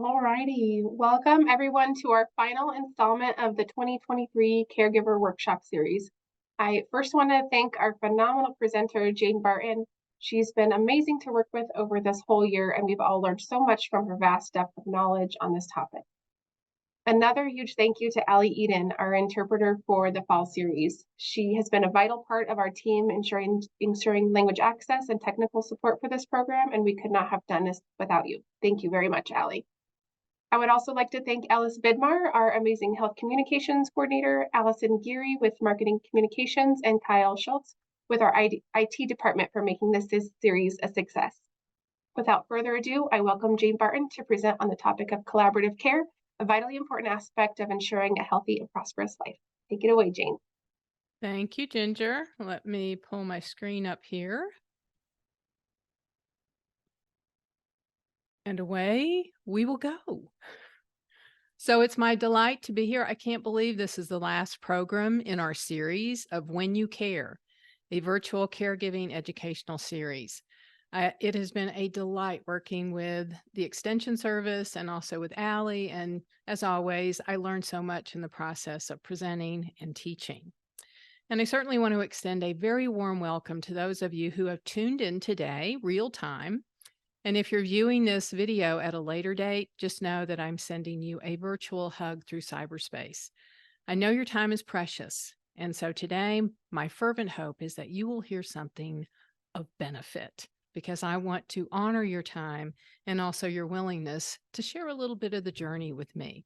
Alrighty, welcome everyone to our final installment of the 2023 Caregiver Workshop Series. I first want to thank our phenomenal presenter, Jane Barton. She's been amazing to work with over this whole year, and we've all learned so much from her vast depth of knowledge on this topic. Another huge thank you to Allie Eden, our interpreter for the fall series. She has been a vital part of our team ensuring language access and technical support for this program, and we could not have done this without you. Thank you very much, Allie. I would also like to thank Alice Bidmar, our amazing health communications coordinator, Allison Geary with marketing communications, and Kyle Schultz with our IT department for making this series a success. Without further ado, I welcome Jane Barton to present on the topic of collaborative care, a vitally important aspect of ensuring a healthy and prosperous life. Take it away, Jane. Thank you, Ginger. Let me pull my screen up here. And away we will go. So it's my delight to be here. I can't believe this is the last program in our series of When You Care, a virtual caregiving educational series. It has been a delight working with the Extension Service and also with Allie. And as always, I learned so much in the process of presenting and teaching. And I certainly want to extend a very warm welcome to those of you who have tuned in today, real time. And if you're viewing this video at a later date, just know that I'm sending you a virtual hug through cyberspace. I know your time is precious. And so today, my fervent hope is that you will hear something of benefit because I want to honor your time and also your willingness to share a little bit of the journey with me.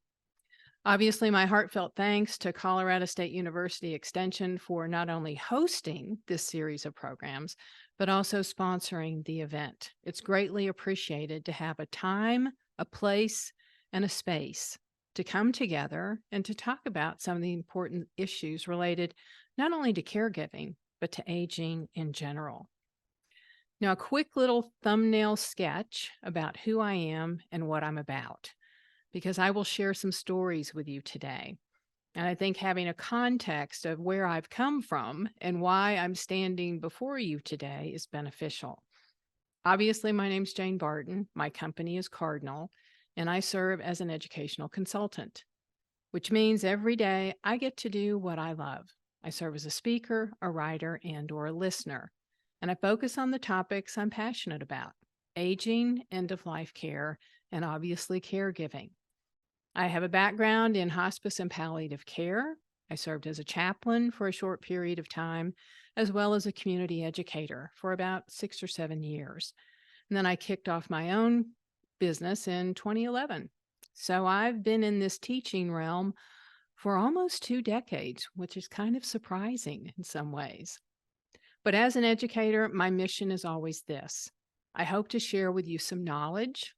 Obviously, my heartfelt thanks to Colorado State University Extension for not only hosting this series of programs, but also sponsoring the event. It's greatly appreciated to have a time, a place, and a space to come together and to talk about some of the important issues related not only to caregiving, but to aging in general. Now, a quick little thumbnail sketch about who I am and what I'm about, because I will share some stories with you today. And I think having a context of where I've come from and why I'm standing before you today is beneficial. Obviously, my name's Jane Barton. My company is Cardinal, and I serve as an educational consultant, which means every day I get to do what I love. I serve as a speaker, a writer, and/or a listener, and I focus on the topics I'm passionate about: aging, end-of-life care, and obviously caregiving. I have a background in hospice and palliative care. I served as a chaplain for a short period of time, as well as a community educator for about 6 or 7 years. And then I kicked off my own business in 2011. So I've been in this teaching realm for almost 2 decades, which is kind of surprising in some ways. But as an educator, my mission is always this. I hope to share with you some knowledge,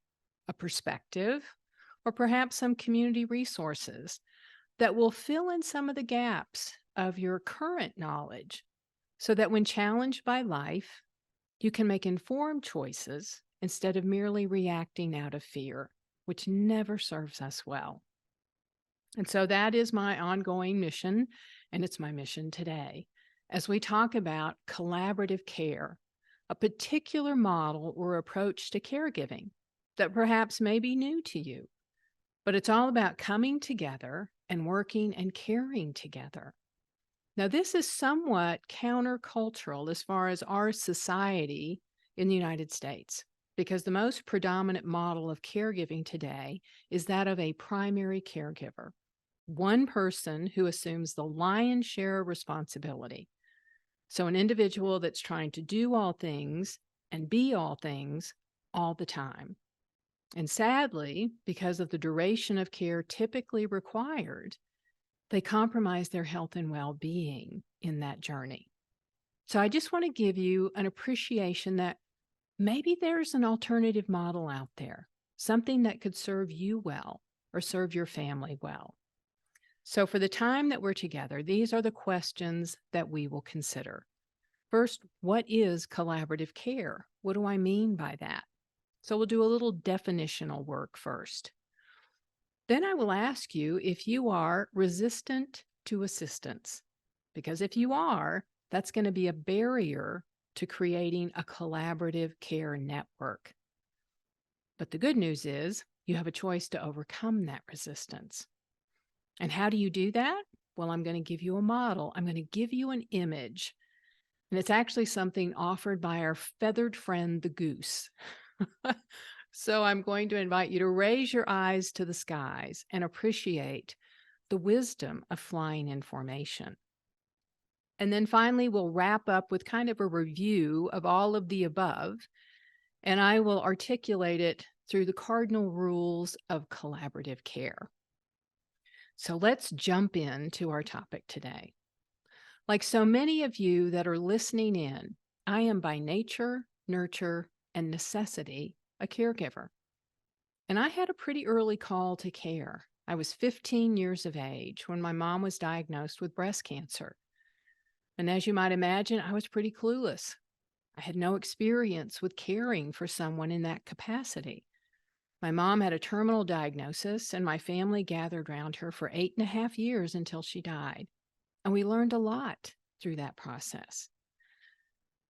a perspective, or perhaps some community resources that will fill in some of the gaps of your current knowledge so that when challenged by life, you can make informed choices instead of merely reacting out of fear, which never serves us well. And so that is my ongoing mission, and it's my mission today as we talk about collaborative care, a particular model or approach to caregiving that perhaps may be new to you. But it's all about coming together and working and caring together. Now, this is somewhat countercultural as far as our society in the United States, because the most predominant model of caregiving today is that of a primary caregiver, one person who assumes the lion's share of responsibility. So, an individual that's trying to do all things and be all things all the time. And sadly, because of the duration of care typically required, they compromise their health and well-being in that journey. So I just want to give you an appreciation that maybe there's an alternative model out there, something that could serve you well or serve your family well. So for the time that we're together, these are the questions that we will consider. First, what is collaborative care? What do I mean by that? So we'll do a little definitional work first. Then I will ask you if you are resistant to assistance, because if you are, that's going to be a barrier to creating a collaborative care network. But the good news is You have a choice to overcome that resistance. And how do you do that? Well, I'm going to give you a model. I'm going to give you an image. And it's actually something offered by our feathered friend, the goose. So I'm going to invite you to raise your eyes to the skies and appreciate the wisdom of flying in formation. And then finally, we'll wrap up with kind of a review of all of the above, and I will articulate it through the cardinal rules of collaborative care. So let's jump into our topic today. Like so many of you that are listening in, I am by nature, nurture, and necessity a caregiver. And I had a pretty early call to care. I was 15 years of age when my mom was diagnosed with breast cancer. And as you might imagine, I was pretty clueless. I had no experience with caring for someone in that capacity. My mom had a terminal diagnosis, and my family gathered around her for 8.5 years until she died. And we learned a lot through that process.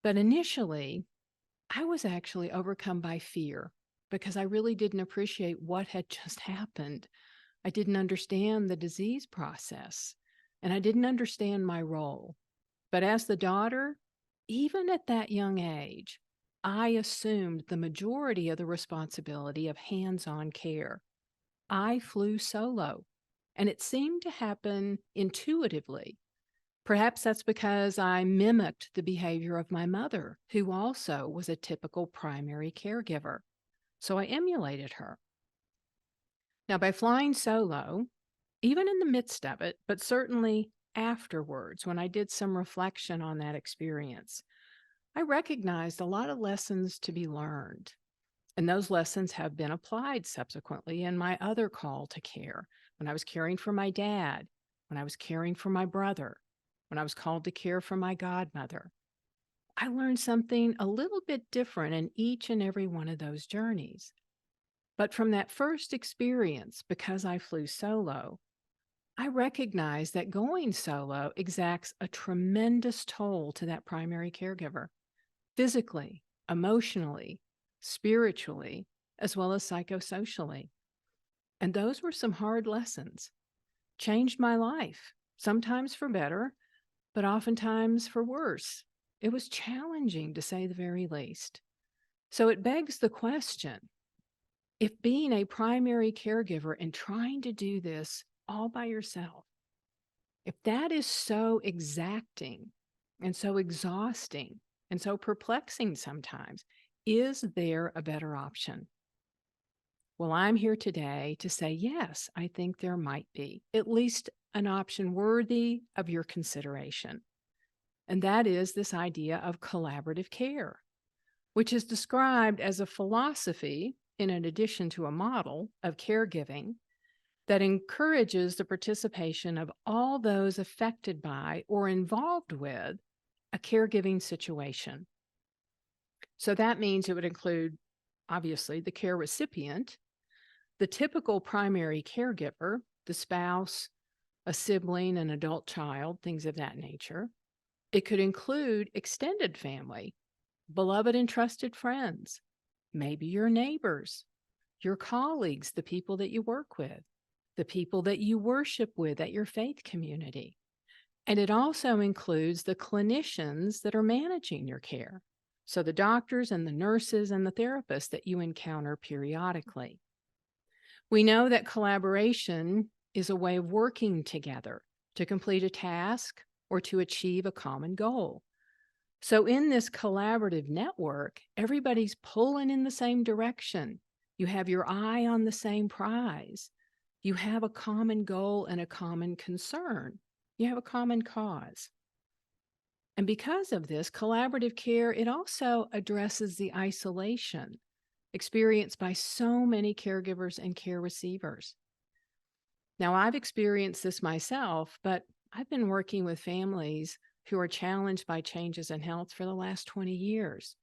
But initially, I was actually overcome by fear because I really didn't appreciate what had just happened. I didn't understand the disease process, and I didn't understand my role. But as the daughter, even at that young age, I assumed the majority of the responsibility of hands-on care. I flew solo, and it seemed to happen intuitively. Perhaps that's because I mimicked the behavior of my mother, who also was a typical primary caregiver. So I emulated her. Now, by flying solo, even in the midst of it, but certainly afterwards, when I did some reflection on that experience, I recognized a lot of lessons to be learned. And those lessons have been applied subsequently in my other call to care, when I was caring for my dad, when I was caring for my brother, when I was called to care for my godmother. I learned something a little bit different in each and every one of those journeys. But from that first experience, because I flew solo, I recognized that going solo exacts a tremendous toll to that primary caregiver, physically, emotionally, spiritually, as well as psychosocially. And those were some hard lessons. Changed my life, sometimes for better, but oftentimes for worse. It was challenging, to say the very least. So it begs the question, if being a primary caregiver and trying to do this all by yourself, if that is so exacting and so exhausting and so perplexing sometimes, is there a better option? Well, I'm here today to say, yes, I think there might be at least an option worthy of your consideration. And that is this idea of collaborative care, which is described as a philosophy, in addition to a model of caregiving, that encourages the participation of all those affected by or involved with a caregiving situation. So that means it would include, obviously, the care recipient, the typical primary caregiver, the spouse, a sibling, an adult child, things of that nature. It could include extended family, beloved and trusted friends, maybe your neighbors, your colleagues, the people that you work with, the people that you worship with at your faith community. And it also includes the clinicians that are managing your care. So the doctors and the nurses and the therapists that you encounter periodically. We know that collaboration is a way of working together to complete a task or to achieve a common goal. So in this collaborative network, everybody's pulling in the same direction. You have your eye on the same prize. You have a common goal and a common concern. You have a common cause. And because of this collaborative care, it also addresses the isolation experienced by so many caregivers and care receivers. Now, I've experienced this myself, but I've been working with families who are challenged by changes in health for the last 20 years.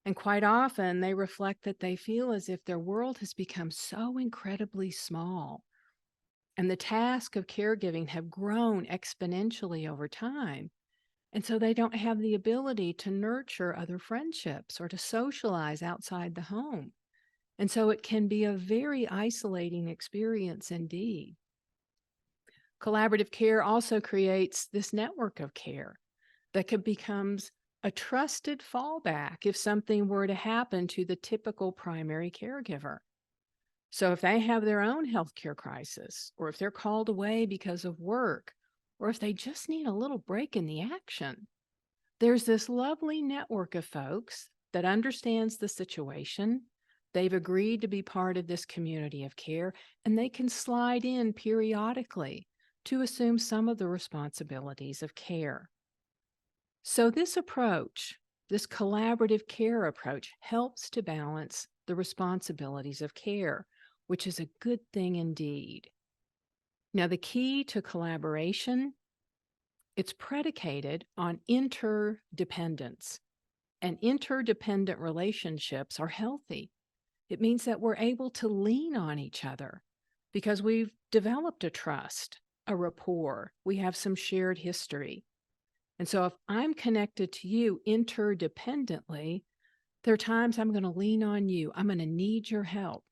And quite often, they reflect that they feel as if their world has become so incredibly small. And the task of caregiving have grown exponentially over time. And so they don't have the ability to nurture other friendships or to socialize outside the home. And so it can be a very isolating experience indeed. Collaborative care also creates this network of care that becomes a trusted fallback if something were to happen to the typical primary caregiver. So if they have their own healthcare crisis, or if they're called away because of work, or if they just need a little break in the action, there's this lovely network of folks that understands the situation. They've agreed to be part of this community of care, and they can slide in periodically to assume some of the responsibilities of care. So this approach, this collaborative care approach, helps to balance the responsibilities of care, which is a good thing indeed. Now, the key to collaboration, it's predicated on interdependence, and interdependent relationships are healthy. It means that we're able to lean on each other because we've developed a trust, a rapport, we have some shared history. And so if I'm connected to you interdependently, there are times I'm going to lean on you. I'm going to need your help.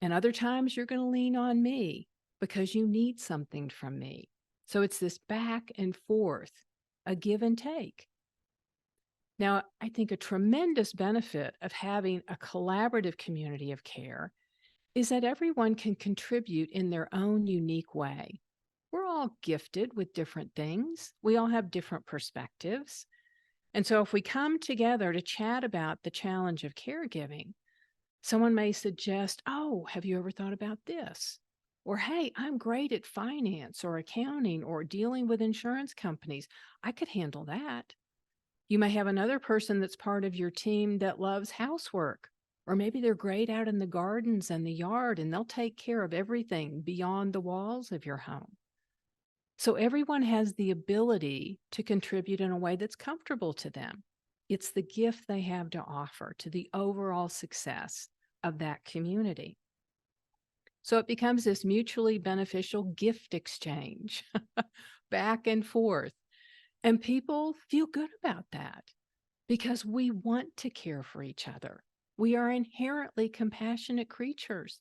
And other times you're going to lean on me because you need something from me. So it's this back and forth, a give and take. Now, I think a tremendous benefit of having a collaborative community of care is that everyone can contribute in their own unique way. We're all gifted with different things. We all have different perspectives. And so if we come together to chat about the challenge of caregiving, someone may suggest, oh, have you ever thought about this? Or, hey, I'm great at finance or accounting or dealing with insurance companies. I could handle that. You may have another person that's part of your team that loves housework, or maybe they're great out in the gardens and the yard and they'll take care of everything beyond the walls of your home. So everyone has the ability to contribute in a way that's comfortable to them. It's the gift they have to offer to the overall success of that community. So it becomes this mutually beneficial gift exchange back and forth. And people feel good about that because we want to care for each other. We are inherently compassionate creatures,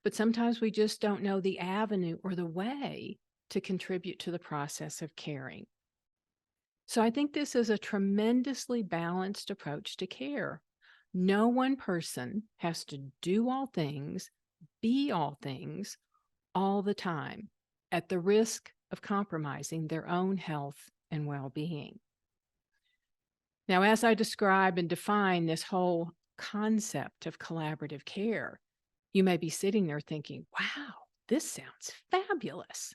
but sometimes we just don't know the avenue or the way to contribute to the process of caring. So I think this is a tremendously balanced approach to care. No one person has to do all things, be all things, all the time, at the risk of compromising their own health and well-being. Now, as I describe and define this whole concept of collaborative care, you may be sitting there thinking, wow, this sounds fabulous.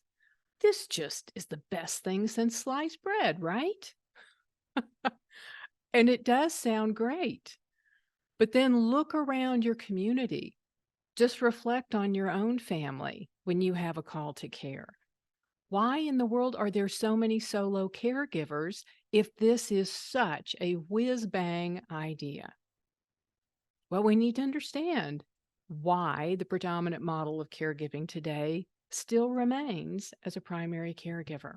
This just is the best thing since sliced bread, right? And it does sound great. But then look around your community. Just reflect on your own family when you have a call to care. Why in the world are there so many solo caregivers if this is such a whiz-bang idea? Well, we need to understand why the predominant model of caregiving today still remains as a primary caregiver.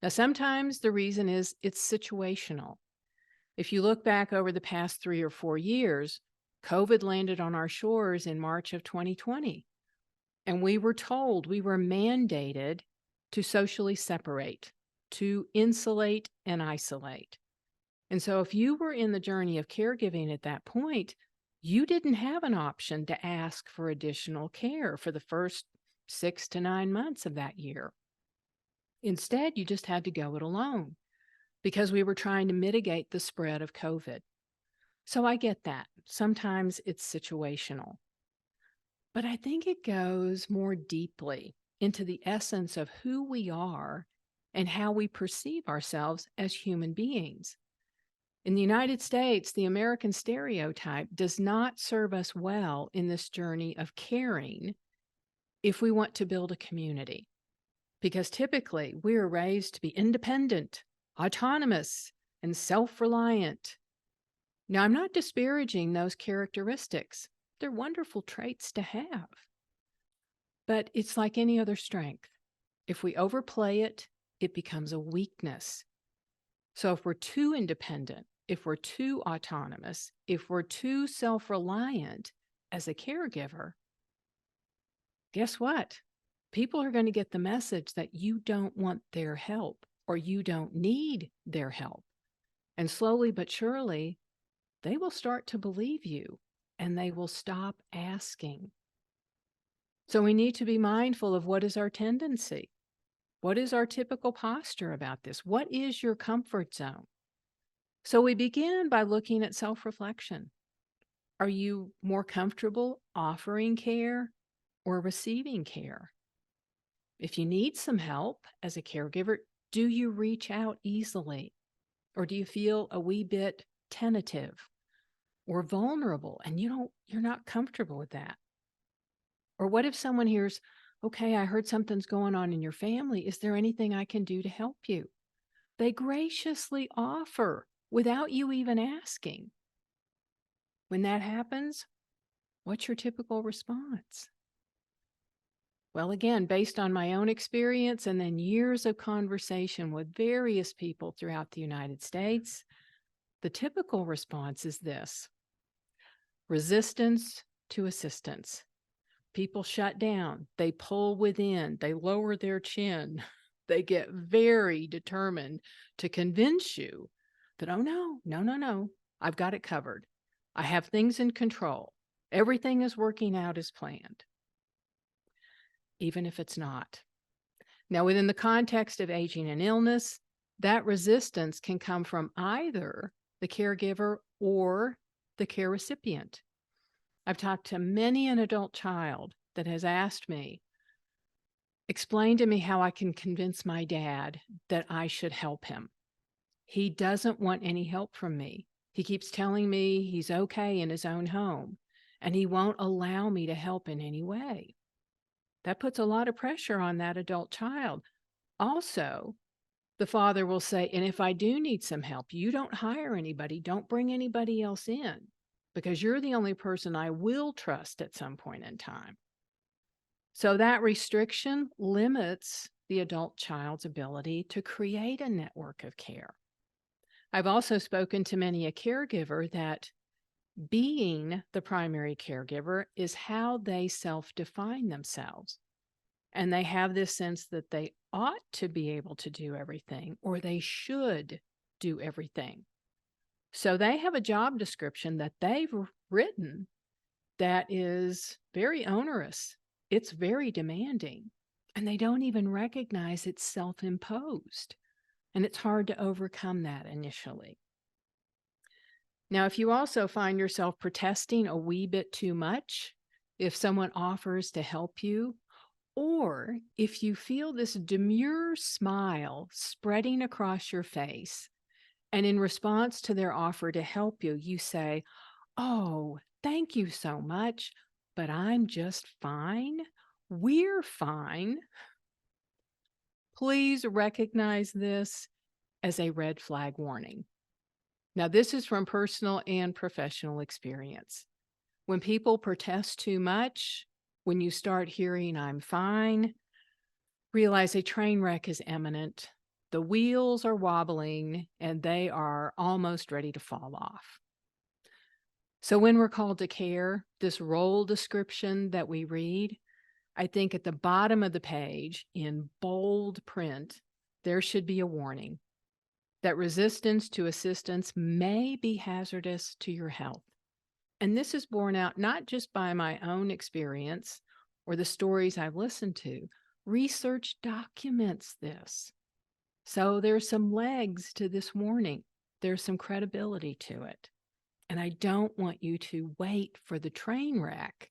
Now, sometimes the reason is it's situational. If you look back over the past 3 or 4 years, COVID landed on our shores in March of 2020, and we were told, we were mandated to socially separate, to insulate and isolate. And so if you were in the journey of caregiving at that point, you didn't have an option to ask for additional care for the first 6 to 9 months of that year. Instead, you just had to go it alone because we were trying to mitigate the spread of COVID. So I get that. Sometimes it's situational. But I think it goes more deeply into the essence of who we are and how we perceive ourselves as human beings. In the United States, the American stereotype does not serve us well in this journey of caring if we want to build a community. Because typically we are raised to be independent, autonomous, and self-reliant. Now, I'm not disparaging those characteristics. They're wonderful traits to have. But it's like any other strength. If we overplay it, it becomes a weakness. So if we're too independent, if we're too autonomous, if we're too self-reliant, as a caregiver, guess what? People are going to get the message that you don't want their help or you don't need their help. And slowly but surely, they will start to believe you and they will stop asking. So we need to be mindful of what is our tendency. What is our typical posture about this? What is your comfort zone? So we begin by looking at self-reflection. Are you more comfortable offering care or receiving care? If you need some help as a caregiver, do you reach out easily? Or do you feel a wee bit tentative or vulnerable and you're not comfortable with that? Or what if someone hears, okay, I heard something's going on in your family. Is there anything I can do to help you? They graciously offer without you even asking. When that happens, what's your typical response? Well, again, based on my own experience and then years of conversation with various people throughout the United States, the typical response is this: resistance to assistance. People shut down, they pull within, they lower their chin, they get very determined to convince you that, oh, no, no, no, no, I've got it covered. I have things in control. Everything is working out as planned, even if it's not. Now, within the context of aging and illness, that resistance can come from either the caregiver or the care recipient. I've talked to many an adult child that has asked me, explain to me how I can convince my dad that I should help him. He doesn't want any help from me. He keeps telling me he's okay in his own home, and he won't allow me to help in any way. That puts a lot of pressure on that adult child. Also, the father will say, and if I do need some help, you don't hire anybody, don't bring anybody else in, because you're the only person I will trust at some point in time. So that restriction limits the adult child's ability to create a network of care. I've also spoken to many a caregiver that being the primary caregiver is how they self-define themselves. And they have this sense that they ought to be able to do everything or they should do everything. So they have a job description that they've written that is very onerous. It's very demanding, and they don't even recognize it's self-imposed. And it's hard to overcome that initially. Now, if you also find yourself protesting a wee bit too much, if someone offers to help you, or if you feel this demure smile spreading across your face, and in response to their offer to help you, you say, oh, thank you so much, but I'm just fine. We're fine. Please recognize this as a red flag warning. Now, this is from personal and professional experience. When people protest too much, when you start hearing, I'm fine, realize a train wreck is imminent. The wheels are wobbling and they are almost ready to fall off. So when we're called to care, this role description that we read, I think at the bottom of the page in bold print, there should be a warning that resistance to assistance may be hazardous to your health. And this is borne out not just by my own experience or the stories I've listened to. Research documents this. So there's some legs to this warning. There's some credibility to it. And I don't want you to wait for the train wreck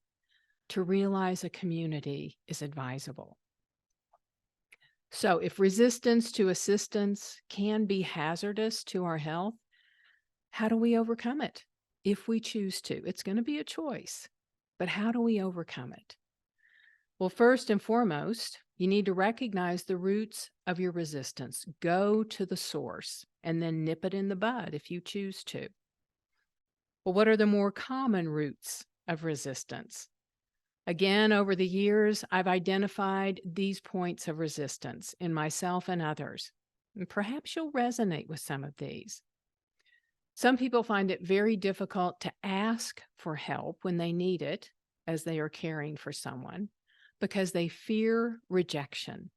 to realize a community is advisable. So if resistance to assistance can be hazardous to our health, how do we overcome it? If we choose to, it's going to be a choice, but how do we overcome it? Well, first and foremost, you need to recognize the roots of your resistance. Go to the source and then nip it in the bud if you choose to. Well, what are the more common roots of resistance? Again, over the years, I've identified these points of resistance in myself and others. And perhaps you'll resonate with some of these. Some people find it very difficult to ask for help when they need it as they are caring for someone because they fear rejection.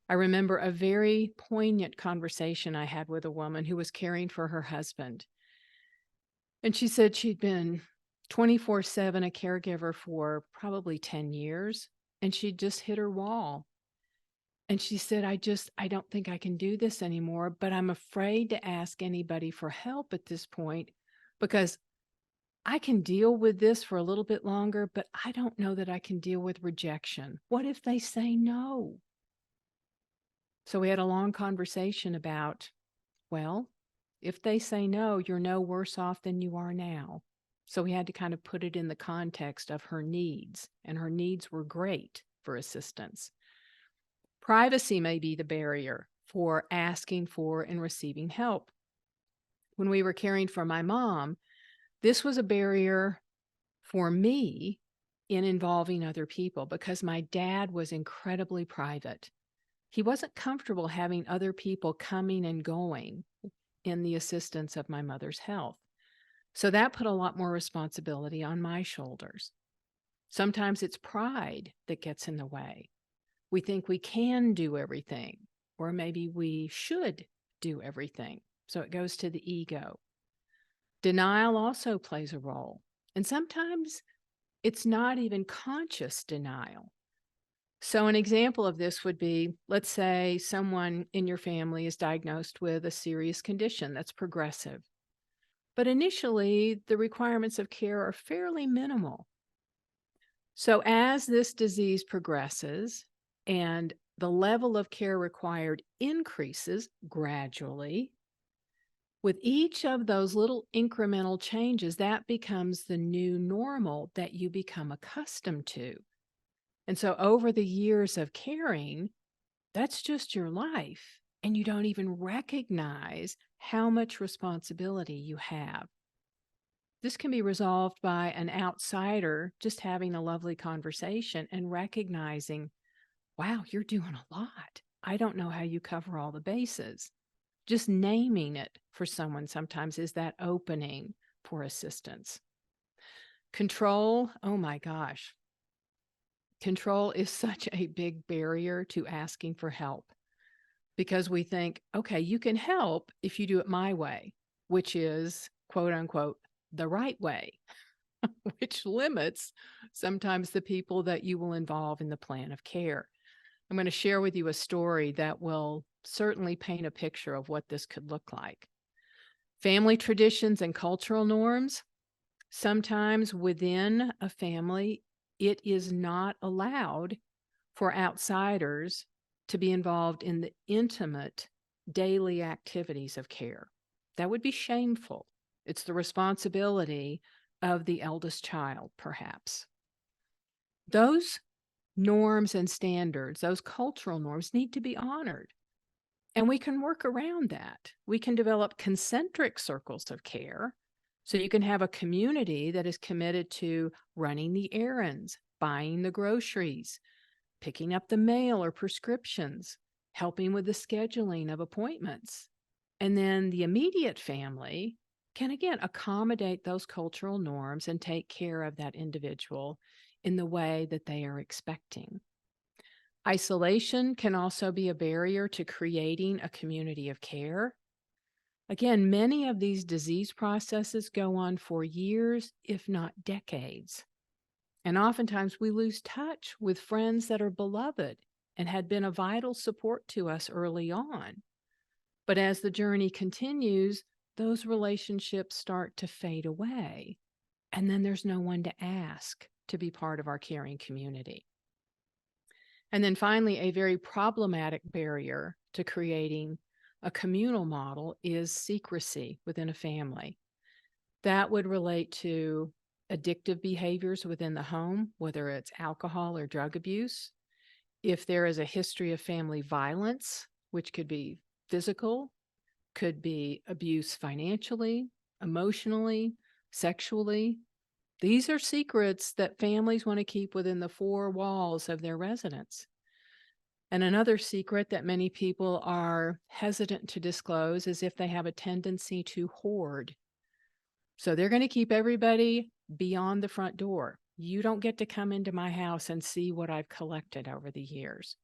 I remember a very poignant conversation I had with a woman who was caring for her husband. And she said she'd been 24/7 a caregiver for probably 10 years, and she'd just hit her wall. And she said, I don't think I can do this anymore, but I'm afraid to ask anybody for help at this point because I can deal with this for a little bit longer, but I don't know that I can deal with rejection. What if they say no? So we had a long conversation about, well, if they say no, you're no worse off than you are now. So we had to kind of put it in the context of her needs, and her needs were great for assistance. Privacy may be the barrier for asking for and receiving help. When we were caring for my mom, this was a barrier for me in involving other people because my dad was incredibly private. He wasn't comfortable having other people coming and going in the assistance of my mother's health. So that put a lot more responsibility on my shoulders. Sometimes it's pride that gets in the way. We think we can do everything, or maybe we should do everything. So it goes to the ego. Denial also plays a role. And sometimes it's not even conscious denial. So an example of this would be, let's say someone in your family is diagnosed with a serious condition that's progressive. But initially, the requirements of care are fairly minimal. So as this disease progresses and the level of care required increases gradually, with each of those little incremental changes, that becomes the new normal that you become accustomed to. And so over the years of caring, that's just your life. And you don't even recognize how much responsibility you have. This can be resolved by an outsider just having a lovely conversation and recognizing, wow, you're doing a lot. I don't know how you cover all the bases. Just naming it for someone sometimes is that opening for assistance. Control, oh my gosh. Control is such a big barrier to asking for help because we think, okay, you can help if you do it my way, which is quote unquote the right way, which limits sometimes the people that you will involve in the plan of care. I'm going to share with you a story that will certainly paint a picture of what this could look like. Family traditions and cultural norms, sometimes within a family, it is not allowed for outsiders to be involved in the intimate daily activities of care. That would be shameful. It's the responsibility of the eldest child, perhaps. Those norms and standards, those cultural norms need to be honored. And we can work around that. We can develop concentric circles of care. So you can have a community that is committed to running the errands, buying the groceries, picking up the mail or prescriptions, helping with the scheduling of appointments. And then the immediate family can, again, accommodate those cultural norms and take care of that individual in the way that they are expecting. Isolation can also be a barrier to creating a community of care. Again, many of these disease processes go on for years, if not decades. And oftentimes we lose touch with friends that are beloved and had been a vital support to us early on. But as the journey continues, those relationships start to fade away. And then there's no one to ask to be part of our caring community. And then finally, a very problematic barrier to creating a communal model is secrecy within a family. That would relate to addictive behaviors within the home, whether it's alcohol or drug abuse. If there is a history of family violence, which could be physical, could be abuse financially, emotionally, sexually. These are secrets that families want to keep within the four walls of their residence. And another secret that many people are hesitant to disclose is if they have a tendency to hoard. So they're going to keep everybody beyond the front door. You don't get to come into my house and see what I've collected over the years.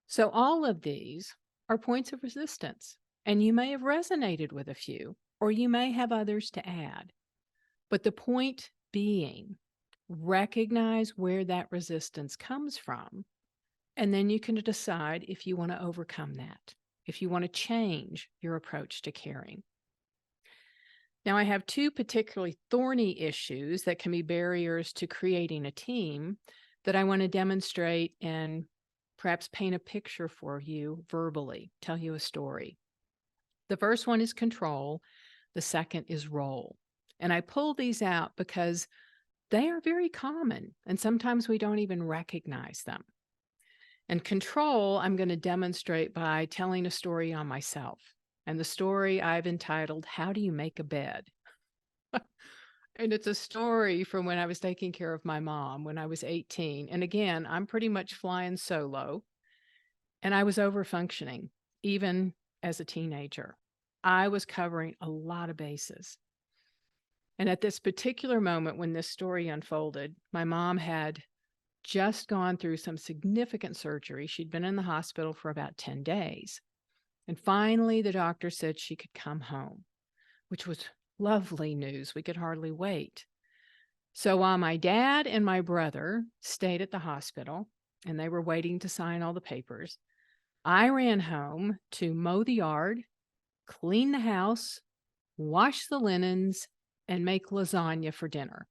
So, all of these are points of resistance, and you may have resonated with a few, or you may have others to add. But the point being, recognize where that resistance comes from, and then you can decide if you want to overcome that, if you want to change your approach to caring. Now, I have two particularly thorny issues that can be barriers to creating a team that I want to demonstrate and perhaps paint a picture for you verbally, tell you a story. The first one is control, the second is role. And I pull these out because they are very common, and sometimes we don't even recognize them. And control, I'm going to demonstrate by telling a story on myself. And the story I've entitled, How Do You Make a Bed? And it's a story from when I was taking care of my mom when I was 18. And again, I'm pretty much flying solo, and I was overfunctioning, even as a teenager. I was covering a lot of bases. And at this particular moment when this story unfolded, my mom had just gone through some significant surgery. She'd been in the hospital for about 10 days. And finally, the doctor said she could come home, which was lovely news. We could hardly wait. So while my dad and my brother stayed at the hospital and they were waiting to sign all the papers, I ran home to mow the yard, clean the house, wash the linens, and make lasagna for dinner.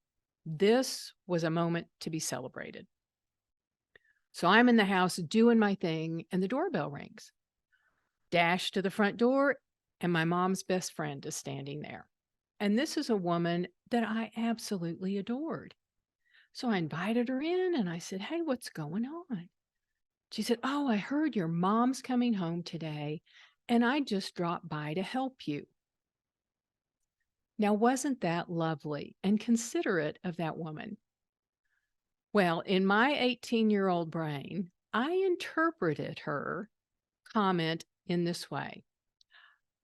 This was a moment to be celebrated. So I'm in the house doing my thing, and the doorbell rings. Dash to the front door, and my mom's best friend is standing there. And this is a woman that I absolutely adored. So I invited her in, and I said, "Hey, what's going on?" She said, "Oh, I heard your mom's coming home today, and I just dropped by to help you." Now, wasn't that lovely and considerate of that woman? Well, in my 18-year-old brain, I interpreted her comment in this way.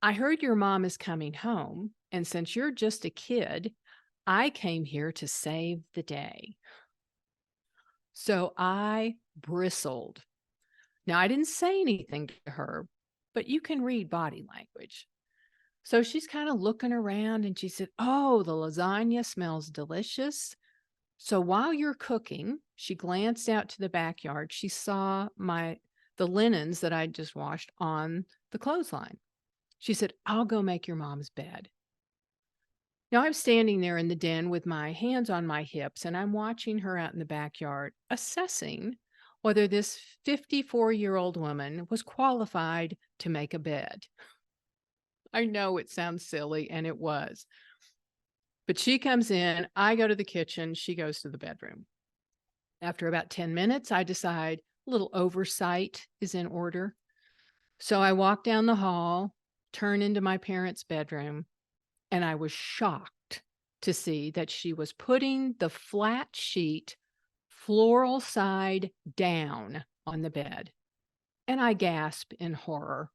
I heard your mom is coming home, and since you're just a kid, I came here to save the day. So I bristled. Now, I didn't say anything to her, but you can read body language. So she's kind of looking around and she said, "Oh, the lasagna smells delicious. So while you're cooking," she glanced out to the backyard. She saw the linens that I'd just washed on the clothesline. She said, "I'll go make your mom's bed." Now I'm standing there in the den with my hands on my hips, and I'm watching her out in the backyard, assessing whether this 54-year-old woman was qualified to make a bed. I know it sounds silly, and it was. But she comes in, I go to the kitchen, she goes to the bedroom. After about 10 minutes, I decide a little oversight is in order. So I walk down the hall, turn into my parents' bedroom, and I was shocked to see that she was putting the flat sheet floral side down on the bed. And I gasped in horror.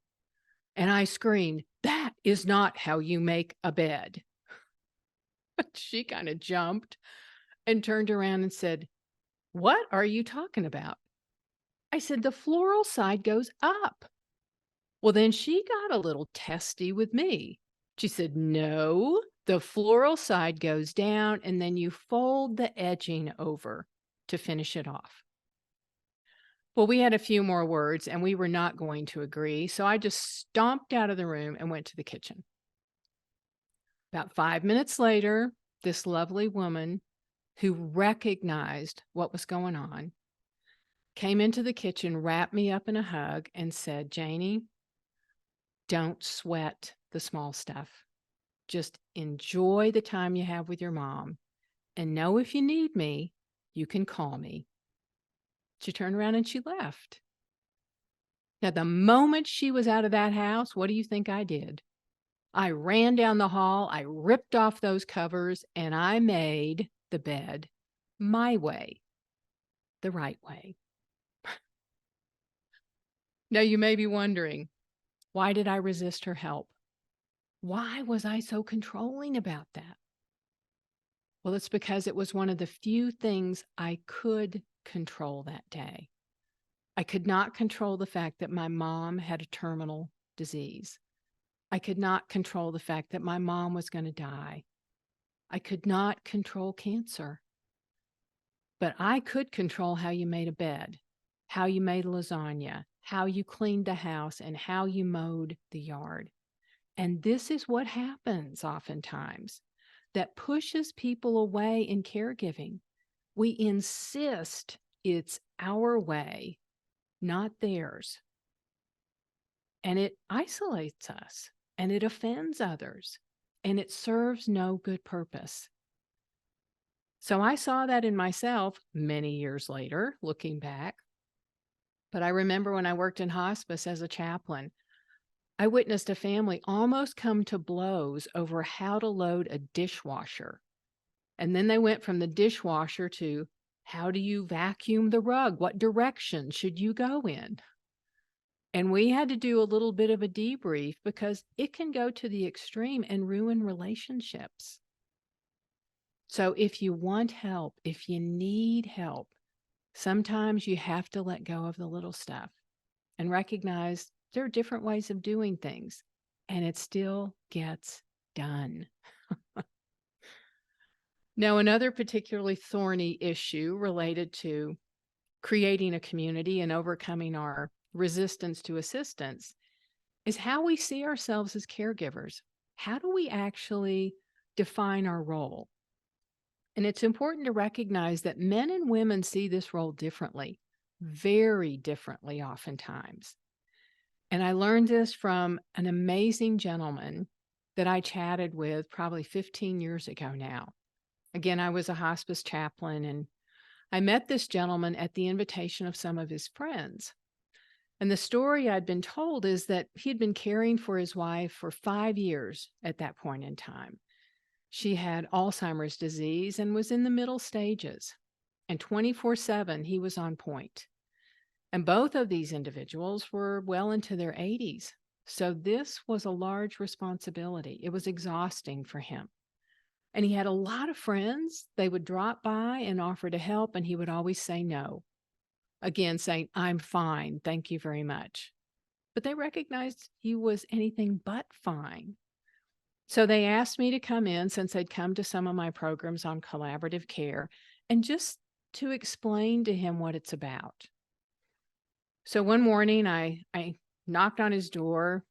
And I screamed, "That is not how you make a bed." She kind of jumped and turned around and said, "What are you talking about?" I said, "The floral side goes up." Well, then she got a little testy with me. She said, "No, the floral side goes down and then you fold the edging over to finish it off." Well, we had a few more words and we were not going to agree. So I just stomped out of the room and went to the kitchen. About 5 minutes later, this lovely woman who recognized what was going on came into the kitchen, wrapped me up in a hug, and said, "Janie, don't sweat the small stuff. Just enjoy the time you have with your mom. And know if you need me, you can call me." She turned around and she left. Now, the moment she was out of that house, what do you think I did? I ran down the hall, I ripped off those covers, and I made the bed my way, the right way. Now, you may be wondering, why did I resist her help? Why was I so controlling about that? Well, it's because it was one of the few things I could control that day. I could not control the fact that my mom had a terminal disease. I could not control the fact that my mom was going to die. I could not control cancer, but I could control how you made a bed, how you made lasagna, how you cleaned the house, and how you mowed the yard. And this is what happens oftentimes that pushes people away in caregiving. We insist it's our way, not theirs. And it isolates us and it offends others and it serves no good purpose. So I saw that in myself many years later, looking back. But I remember when I worked in hospice as a chaplain, I witnessed a family almost come to blows over how to load a dishwasher. And then they went from the dishwasher to how do you vacuum the rug? What direction should you go in? And we had to do a little bit of a debrief because it can go to the extreme and ruin relationships. So if you want help, if you need help, sometimes you have to let go of the little stuff and recognize there are different ways of doing things, and it still gets done. Now, another particularly thorny issue related to creating a community and overcoming our resistance to assistance is how we see ourselves as caregivers. How do we actually define our role? And it's important to recognize that men and women see this role differently, very differently oftentimes. And I learned this from an amazing gentleman that I chatted with probably 15 years ago now. Again, I was a hospice chaplain, and I met this gentleman at the invitation of some of his friends. And the story I'd been told is that he'd been caring for his wife for 5 years at that point in time. She had Alzheimer's disease and was in the middle stages. And 24/7, he was on point. And both of these individuals were well into their 80s. So this was a large responsibility. It was exhausting for him. And he had a lot of friends. They would drop by and offer to help, and he would always say no. Again, saying, I'm fine. Thank you very much. But they recognized he was anything but fine. So they asked me to come in since they'd come to some of my programs on collaborative care and just to explain to him what it's about. So one morning I knocked on his door.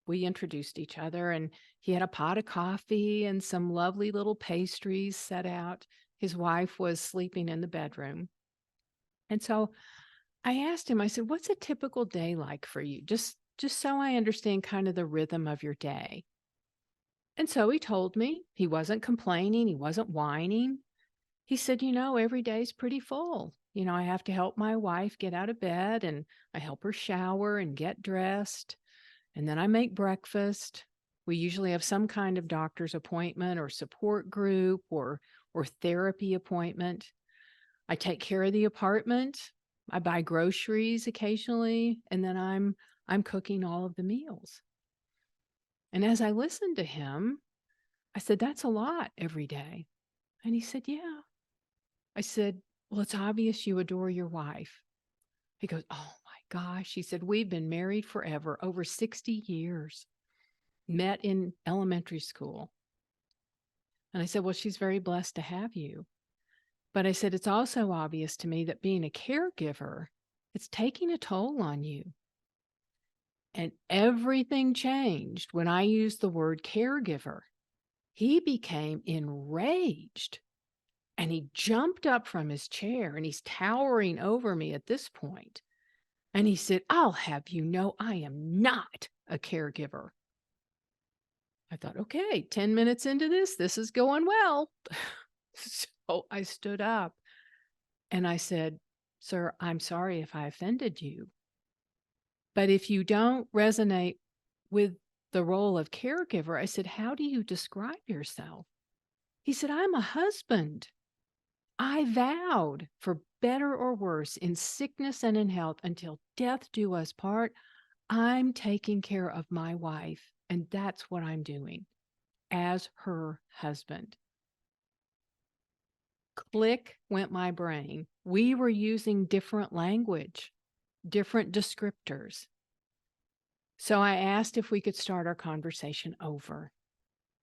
We introduced each other, and he had a pot of coffee and some lovely little pastries set out. His wife was sleeping in the bedroom. And so I asked him, I said, what's a typical day like for you? Just so I understand kind of the rhythm of your day. And so he told me. He wasn't complaining. He wasn't whining. He said, every day's pretty full. I have to help my wife get out of bed, and I help her shower and get dressed. And then I make breakfast. We usually have some kind of doctor's appointment or support group or therapy appointment. I take care of the apartment. I buy groceries occasionally, and then I'm cooking all of the meals. And as I listened to him, I said, that's a lot every day. And he said, yeah. I said, well, it's obvious you adore your wife. He goes, oh my gosh. He said, we've been married forever, over 60 years, met in elementary school. And I said, well, she's very blessed to have you. But I said, it's also obvious to me that being a caregiver, it's taking a toll on you. And everything changed when I used the word caregiver. He became enraged. And he jumped up from his chair, and he's towering over me at this point. And he said, I'll have you know I am not a caregiver. I thought, okay, 10 minutes into this is going well. So I stood up and I said, sir, I'm sorry if I offended you. But if you don't resonate with the role of caregiver, I said, how do you describe yourself? He said, I'm a husband. I vowed, for better or worse, in sickness and in health, until death do us part, I'm taking care of my wife, and that's what I'm doing as her husband. Click went my brain. We were using different language, different descriptors. So I asked if we could start our conversation over,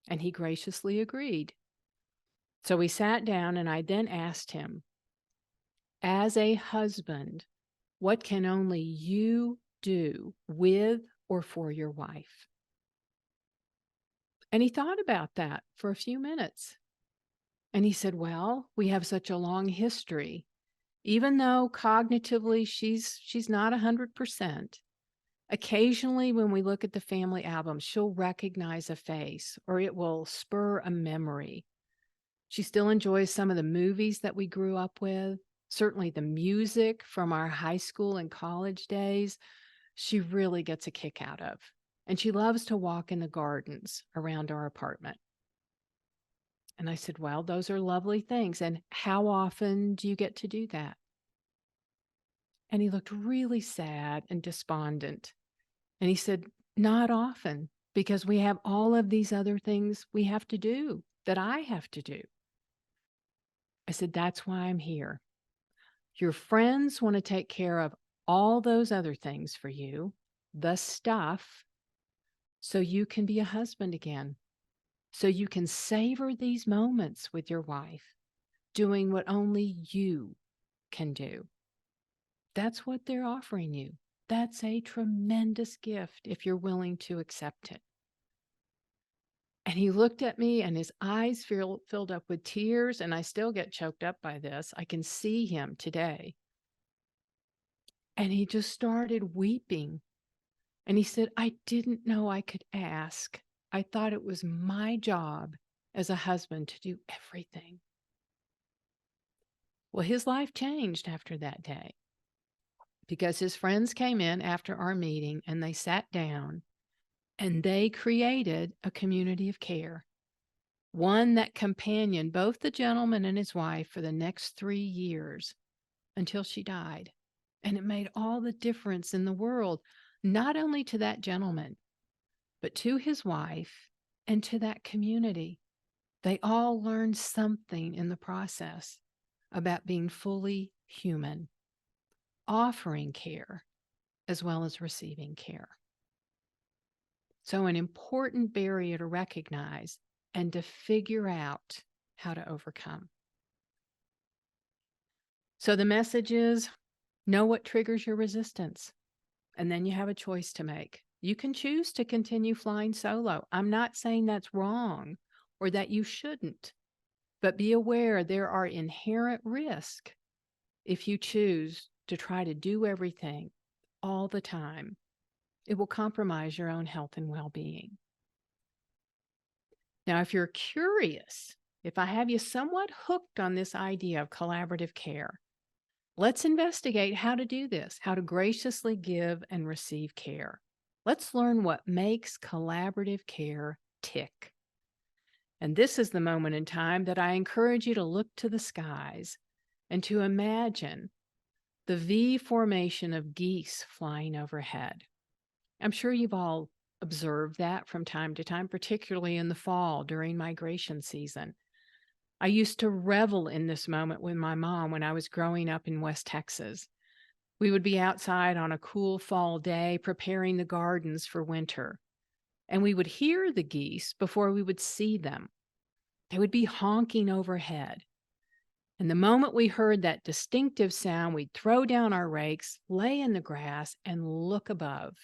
and he graciously agreed. So we sat down, and I then asked him, as a husband, what can only you do with or for your wife? And he thought about that for a few minutes. And he said, well, we have such a long history. Even though cognitively she's not 100%, occasionally when we look at the family album, she'll recognize a face or it will spur a memory. She still enjoys some of the movies that we grew up with, certainly the music from our high school and college days. She really gets a kick out of. And she loves to walk in the gardens around our apartment. And I said, well, those are lovely things. And how often do you get to do that? And he looked really sad and despondent. And he said, not often, because we have all of these other things we have to do that I have to do. I said, that's why I'm here. Your friends want to take care of all those other things for you, the stuff, so you can be a husband again, so you can savor these moments with your wife, doing what only you can do. That's what they're offering you. That's a tremendous gift if you're willing to accept it. And he looked at me and his eyes filled up with tears, and I still get choked up by this. I can see him today. And he just started weeping. And he said, I didn't know I could ask. I thought it was my job as a husband to do everything. Well, his life changed after that day because his friends came in after our meeting and they sat down and they created a community of care, one that companioned both the gentleman and his wife for the next 3 years until she died. And it made all the difference in the world, not only to that gentleman, but to his wife and to that community. They all learned something in the process about being fully human, offering care as well as receiving care. So an important barrier to recognize and to figure out how to overcome. So the message is, know what triggers your resistance, and then you have a choice to make. You can choose to continue flying solo. I'm not saying that's wrong or that you shouldn't, but be aware there are inherent risks if you choose to try to do everything all the time. It will compromise your own health and well-being. Now, if you're curious, if I have you somewhat hooked on this idea of collaborative care, let's investigate how to do this, how to graciously give and receive care. Let's learn what makes collaborative care tick. And this is the moment in time that I encourage you to look to the skies and to imagine the V formation of geese flying overhead. I'm sure you've all observed that from time to time, particularly in the fall during migration season. I used to revel in this moment with my mom when I was growing up in West Texas. We would be outside on a cool fall day preparing the gardens for winter, and we would hear the geese before we would see them. They would be honking overhead. And the moment we heard that distinctive sound, we'd throw down our rakes, lay in the grass, and look above.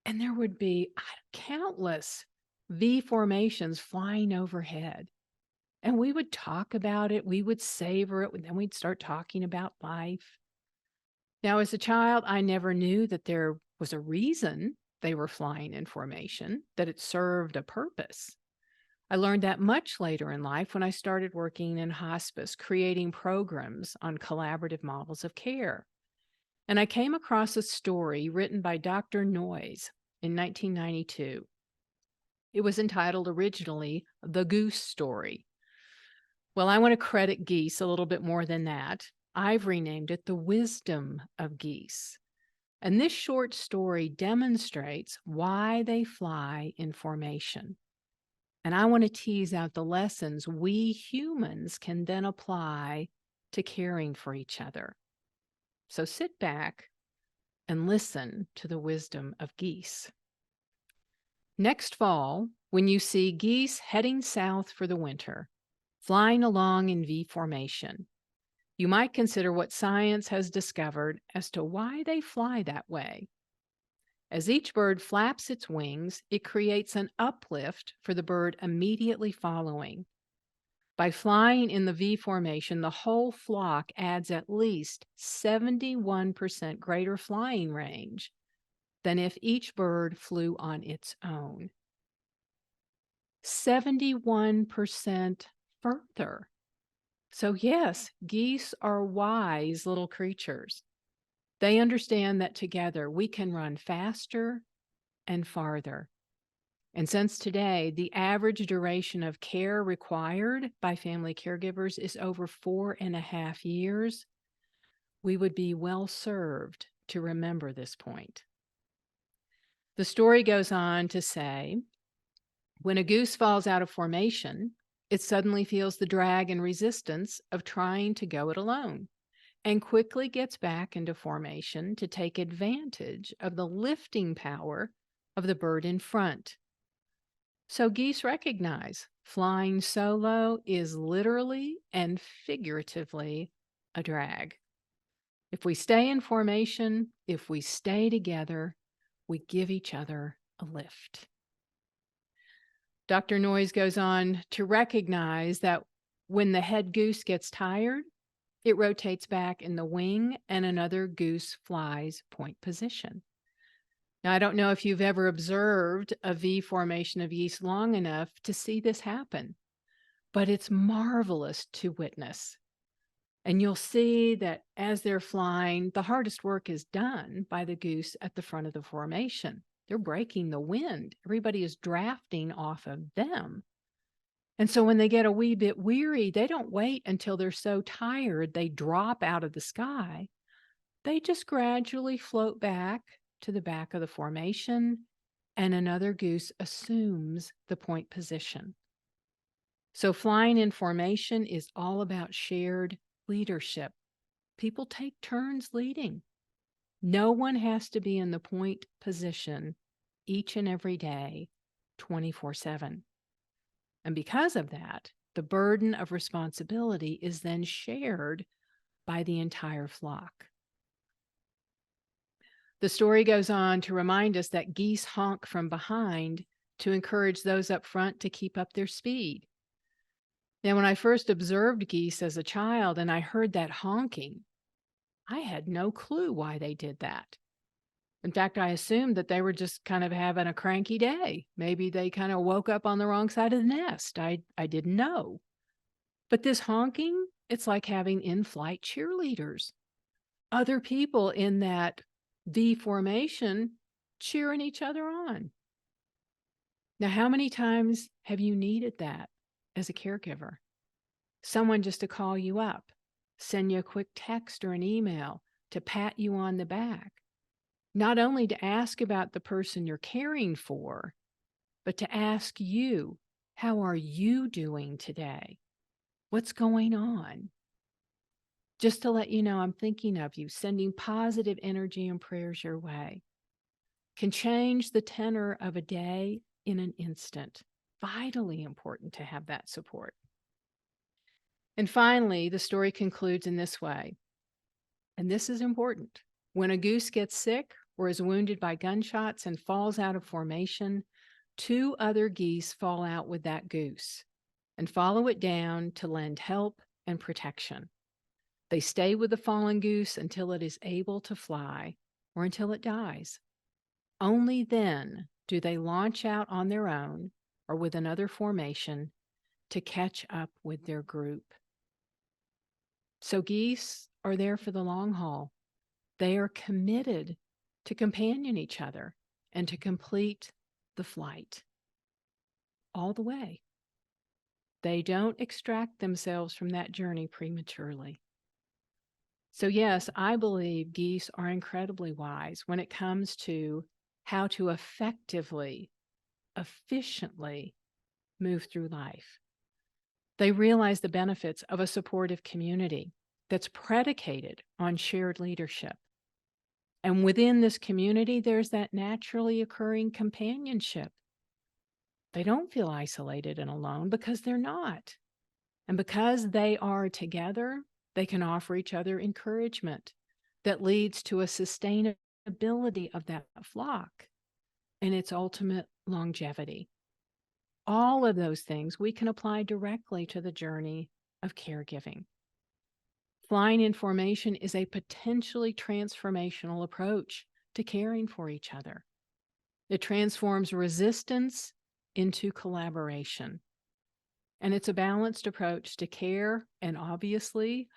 And there would be countless V formations flying overhead. And we would talk about it, we would savor it, and then we'd start talking about life. Now, as a child, I never knew that there was a reason they were flying in formation, that it served a purpose. I learned that much later in life when I started working in hospice, creating programs on collaborative models of care. And I came across a story written by Dr. Noyes in 1992. It was entitled originally The Goose Story. Well, I want to credit geese a little bit more than that. I've renamed it The Wisdom of Geese. And this short story demonstrates why they fly in formation. And I want to tease out the lessons we humans can then apply to caring for each other. So sit back and listen to the wisdom of geese. Next fall, when you see geese heading south for the winter, flying along in V formation, you might consider what science has discovered as to why they fly that way. As each bird flaps its wings, it creates an uplift for the bird immediately following. By flying in the V formation, the whole flock adds at least 71% greater flying range than if each bird flew on its own. 71% further. So, yes, geese are wise little creatures. They understand that together we can run faster and farther. And since today, the average duration of care required by family caregivers is over 4.5 years, we would be well served to remember this point. The story goes on to say, when a goose falls out of formation, it suddenly feels the drag and resistance of trying to go it alone and quickly gets back into formation to take advantage of the lifting power of the bird in front. So geese recognize flying solo is literally and figuratively a drag. If we stay in formation, if we stay together, we give each other a lift. Dr. Noyes goes on to recognize that when the head goose gets tired, it rotates back in the wing and another goose flies point position. Now, I don't know if you've ever observed a V formation of geese long enough to see this happen, but it's marvelous to witness. And you'll see that as they're flying, the hardest work is done by the goose at the front of the formation. They're breaking the wind. Everybody is drafting off of them. And so when they get a wee bit weary, they don't wait until they're so tired they drop out of the sky. They just gradually float back to the back of the formation, and another goose assumes the point position. So flying in formation is all about shared leadership. People take turns leading. No one has to be in the point position each and every day, 24/7. And because of that, the burden of responsibility is then shared by the entire flock. The story goes on to remind us that geese honk from behind to encourage those up front to keep up their speed. Now, when I first observed geese as a child and I heard that honking, I had no clue why they did that. In fact, I assumed that they were just kind of having a cranky day. Maybe they kind of woke up on the wrong side of the nest. I didn't know. But this honking, it's like having in-flight cheerleaders. Other people in that V formation cheering each other on. Now, how many times have you needed that as a caregiver? Someone just to call you up, send you a quick text or an email to pat you on the back. Not only to ask about the person you're caring for, but to ask you, how are you doing today? What's going on? Just to let you know I'm thinking of you, sending positive energy and prayers your way. Can change the tenor of a day in an instant. Vitally important to have that support. And finally, the story concludes in this way, and this is important. When a goose gets sick or is wounded by gunshots and falls out of formation, 2 other geese fall out with that goose and follow it down to lend help and protection. They stay with the fallen goose until it is able to fly or until it dies. Only then do they launch out on their own or with another formation to catch up with their group. So geese are there for the long haul. They are committed to companion each other and to complete the flight all the way. They don't extract themselves from that journey prematurely. So yes, I believe geese are incredibly wise when it comes to how to effectively, efficiently move through life. They realize the benefits of a supportive community that's predicated on shared leadership. And within this community, there's that naturally occurring companionship. They don't feel isolated and alone because they're not. And because they are together, they can offer each other encouragement that leads to a sustainability of that flock and its ultimate longevity. All of those things we can apply directly to the journey of caregiving. Flying in formation is a potentially transformational approach to caring for each other. It transforms resistance into collaboration. And it's a balanced approach to care and obviously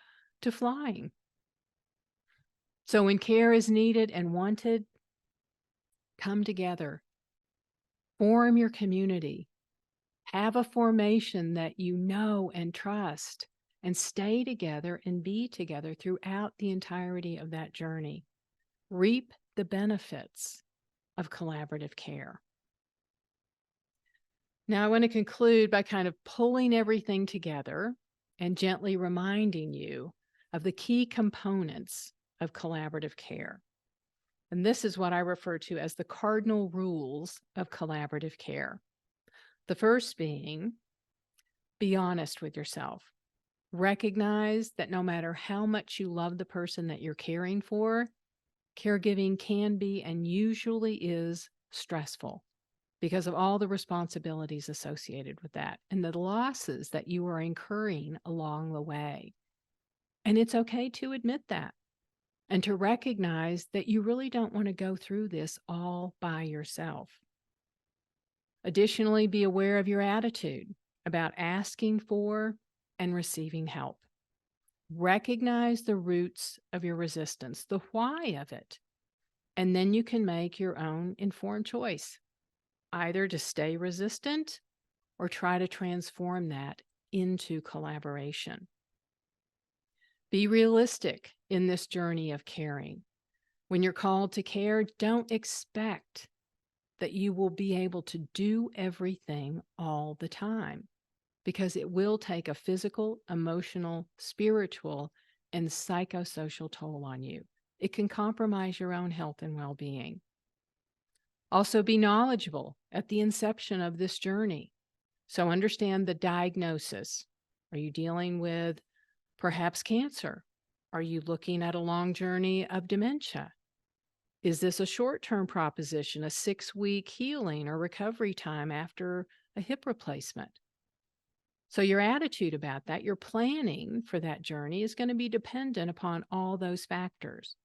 to flying. So when care is needed and wanted, come together, form your community, have a formation that you know and trust, and stay together and be together throughout the entirety of that journey. Reap the benefits of collaborative care. Now, I want to conclude by kind of pulling everything together and gently reminding you of the key components of collaborative care. And this is what I refer to as the cardinal rules of collaborative care. The first being, be honest with yourself. Recognize that no matter how much you love the person that you're caring for, caregiving can be and usually is stressful because of all the responsibilities associated with that and the losses that you are incurring along the way. And it's okay to admit that and to recognize that you really don't want to go through this all by yourself. Additionally, be aware of your attitude about asking for and receiving help. Recognize the roots of your resistance, the why of it, and then you can make your own informed choice, either to stay resistant or try to transform that into collaboration. Be realistic in this journey of caring. When you're called to care, don't expect that you will be able to do everything all the time, because it will take a physical, emotional, spiritual, and psychosocial toll on you. It can compromise your own health and well-being. Also, be knowledgeable at the inception of this journey. So understand the diagnosis. Are you dealing with perhaps cancer? Are you looking at a long journey of dementia? Is this a short-term proposition, a 6-week healing or recovery time after a hip replacement? So your attitude about that, your planning for that journey is going to be dependent upon all those factors,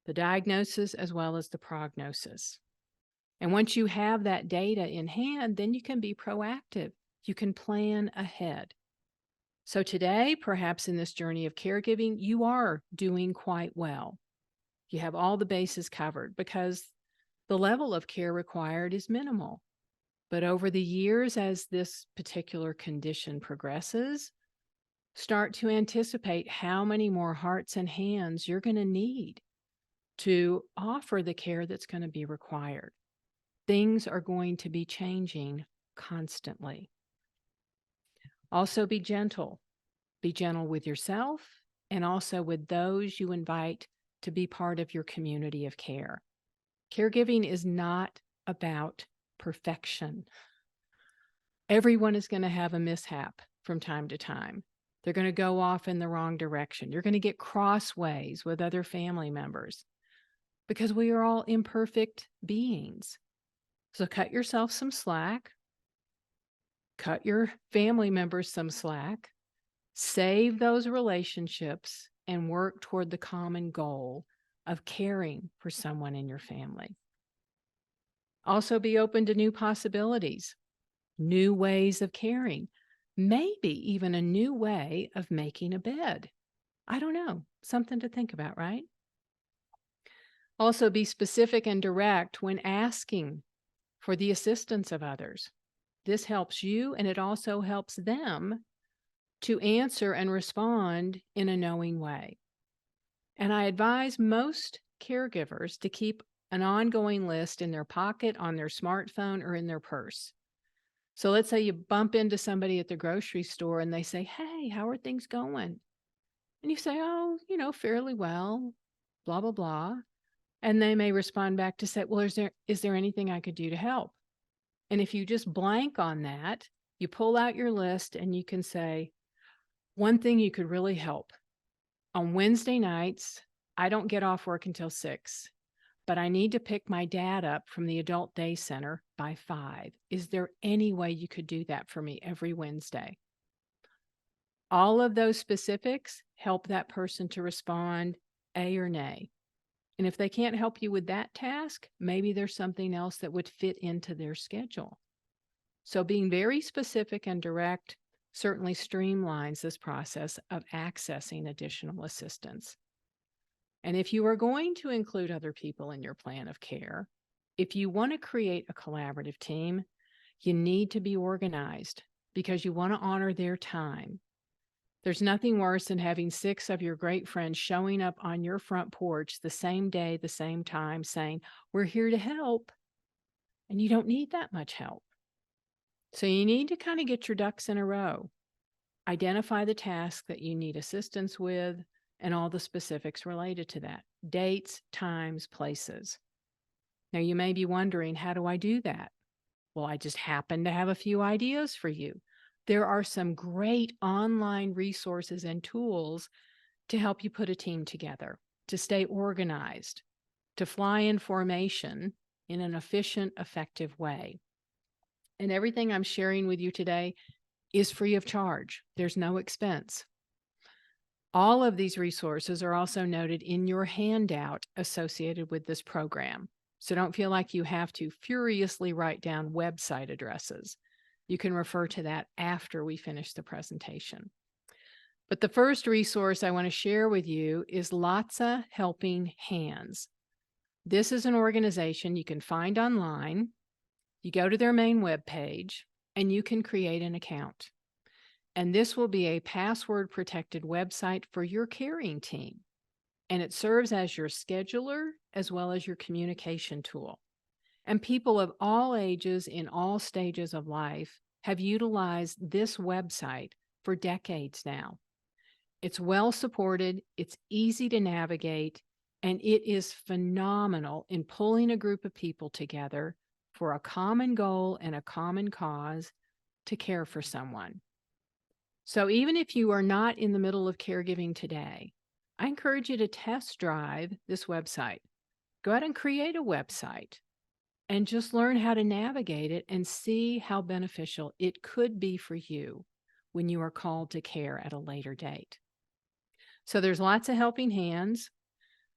the diagnosis as well as the prognosis. And once you have that data in hand, then you can be proactive. You can plan ahead. So today, perhaps in this journey of caregiving, you are doing quite well. You have all the bases covered because the level of care required is minimal. But over the years, as this particular condition progresses, start to anticipate how many more hearts and hands you're going to need to offer the care that's going to be required. Things are going to be changing constantly. Also, be gentle. Be gentle with yourself and also with those you invite to be part of your community of care. Caregiving is not about perfection. Everyone is going to have a mishap from time to time. They're going to go off in the wrong direction. You're going to get crossways with other family members because we are all imperfect beings. So cut yourself some slack, cut your family members some slack, save those relationships, and work toward the common goal of caring for someone in your family. Also, be open to new possibilities, new ways of caring, maybe even a new way of making a bed. I don't know, something to think about, right? Also, be specific and direct when asking for the assistance of others. This helps you, and it also helps them to answer and respond in a knowing way. And I advise most caregivers to keep an ongoing list in their pocket, on their smartphone, or in their purse. So let's say you bump into somebody at the grocery store and they say, "Hey, how are things going?" And you say, "Oh, fairly well, blah, blah, blah." And they may respond back to say, "Well, is there anything I could do to help?" And if you just blank on that, you pull out your list and you can say, "One thing you could really help. On Wednesday nights, I don't get off work until 6, but I need to pick my dad up from the adult day center by 5. Is there any way you could do that for me every Wednesday?" All of those specifics help that person to respond A or nay. And if they can't help you with that task, maybe there's something else that would fit into their schedule. So being very specific and direct certainly streamlines this process of accessing additional assistance. And if you are going to include other people in your plan of care, if you want to create a collaborative team, you need to be organized because you want to honor their time. There's nothing worse than having 6 of your great friends showing up on your front porch the same day, the same time, saying, "We're here to help." And you don't need that much help. So you need to kind of get your ducks in a row. Identify the task that you need assistance with and all the specifics related to that: dates, times, places. Now, you may be wondering, how do I do that? Well, I just happen to have a few ideas for you. There are some great online resources and tools to help you put a team together, to stay organized, to fly in formation in an efficient, effective way. And everything I'm sharing with you today is free of charge. There's no expense. All of these resources are also noted in your handout associated with this program. So don't feel like you have to furiously write down website addresses. You can refer to that after we finish the presentation. But the first resource I want to share with you is Lotsa Helping Hands. This is an organization you can find online. You go to their main webpage and you can create an account. And this will be a password-protected website for your caring team. And it serves as your scheduler as well as your communication tool. And people of all ages in all stages of life have utilized this website for decades now. It's well supported, it's easy to navigate, and it is phenomenal in pulling a group of people together for a common goal and a common cause to care for someone. So even if you are not in the middle of caregiving today, I encourage you to test drive this website. Go out and create a website and just learn how to navigate it and see how beneficial it could be for you when you are called to care at a later date. So there's lots of helping hands.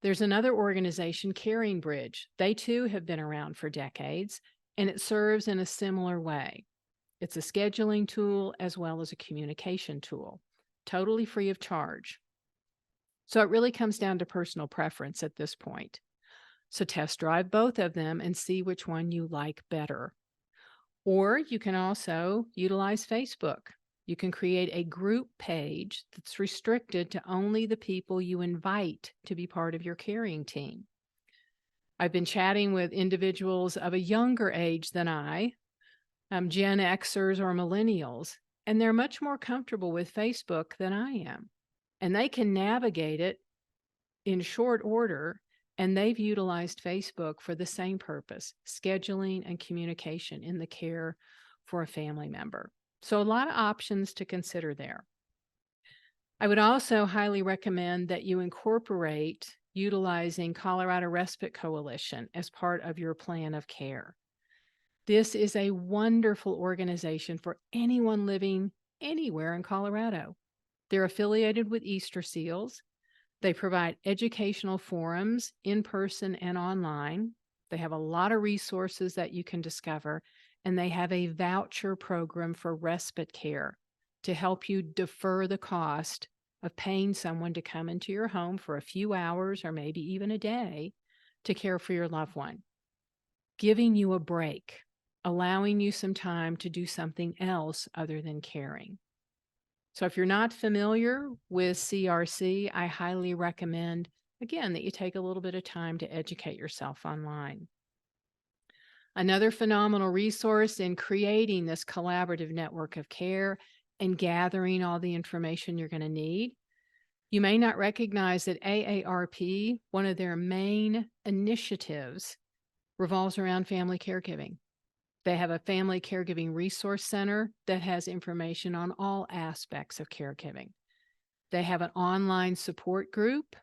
There's another organization, Caring Bridge. They too have been around for decades, and it serves in a similar way. It's a scheduling tool as well as a communication tool, totally free of charge. So it really comes down to personal preference at this point. So test drive both of them and see which one you like better. Or you can also utilize Facebook. You can create a group page that's restricted to only the people you invite to be part of your caring team. I've been chatting with individuals of a younger age than I, Gen Xers or millennials, and they're much more comfortable with Facebook than I am. And they can navigate it in short order, and they've utilized Facebook for the same purpose: scheduling and communication in the care for a family member. So a lot of options to consider there. I would also highly recommend that you incorporate utilizing Colorado Respite Coalition as part of your plan of care. This is a wonderful organization for anyone living anywhere in Colorado. They're affiliated with Easter Seals. They provide educational forums in person and online. They have a lot of resources that you can discover, and they have a voucher program for respite care to help you defer the cost of paying someone to come into your home for a few hours or maybe even a day to care for your loved one, giving you a break, allowing you some time to do something else other than caring. So if you're not familiar with CRC, I highly recommend, again, that you take a little bit of time to educate yourself online. Another phenomenal resource in creating this collaborative network of care and gathering all the information you're going to need. You may not recognize that AARP, one of their main initiatives, revolves around family caregiving. They have a family caregiving resource center that has information on all aspects of caregiving. They have an online support group.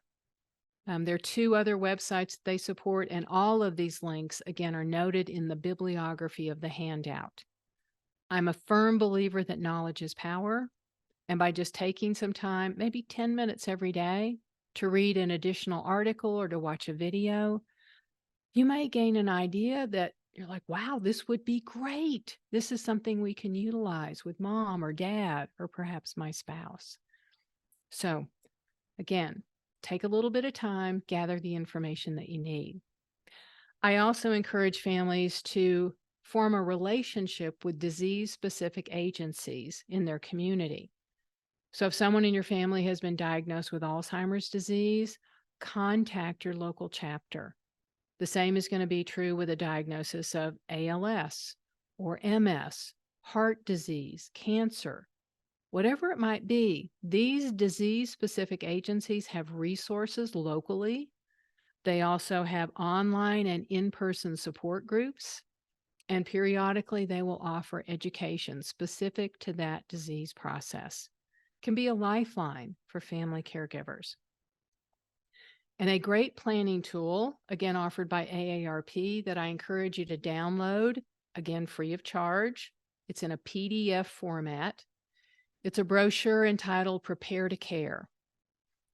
There are 2 other websites they support, and all of these links, again, are noted in the bibliography of the handout. I'm a firm believer that knowledge is power, and by just taking some time, maybe 10 minutes every day, to read an additional article or to watch a video, you may gain an idea that you're like, wow, this would be great. This is something we can utilize with mom or dad or perhaps my spouse. So, again, take a little bit of time, gather the information that you need. I also encourage families to form a relationship with disease-specific agencies in their community. So if someone in your family has been diagnosed with Alzheimer's disease, contact your local chapter. The same is going to be true with a diagnosis of ALS or MS, heart disease, cancer. Whatever it might be, these disease-specific agencies have resources locally. They also have online and in-person support groups, and periodically they will offer education specific to that disease process. It can be a lifeline for family caregivers. And a great planning tool, again offered by AARP, that I encourage you to download, again free of charge. It's in a PDF format. It's a brochure entitled Prepare to Care.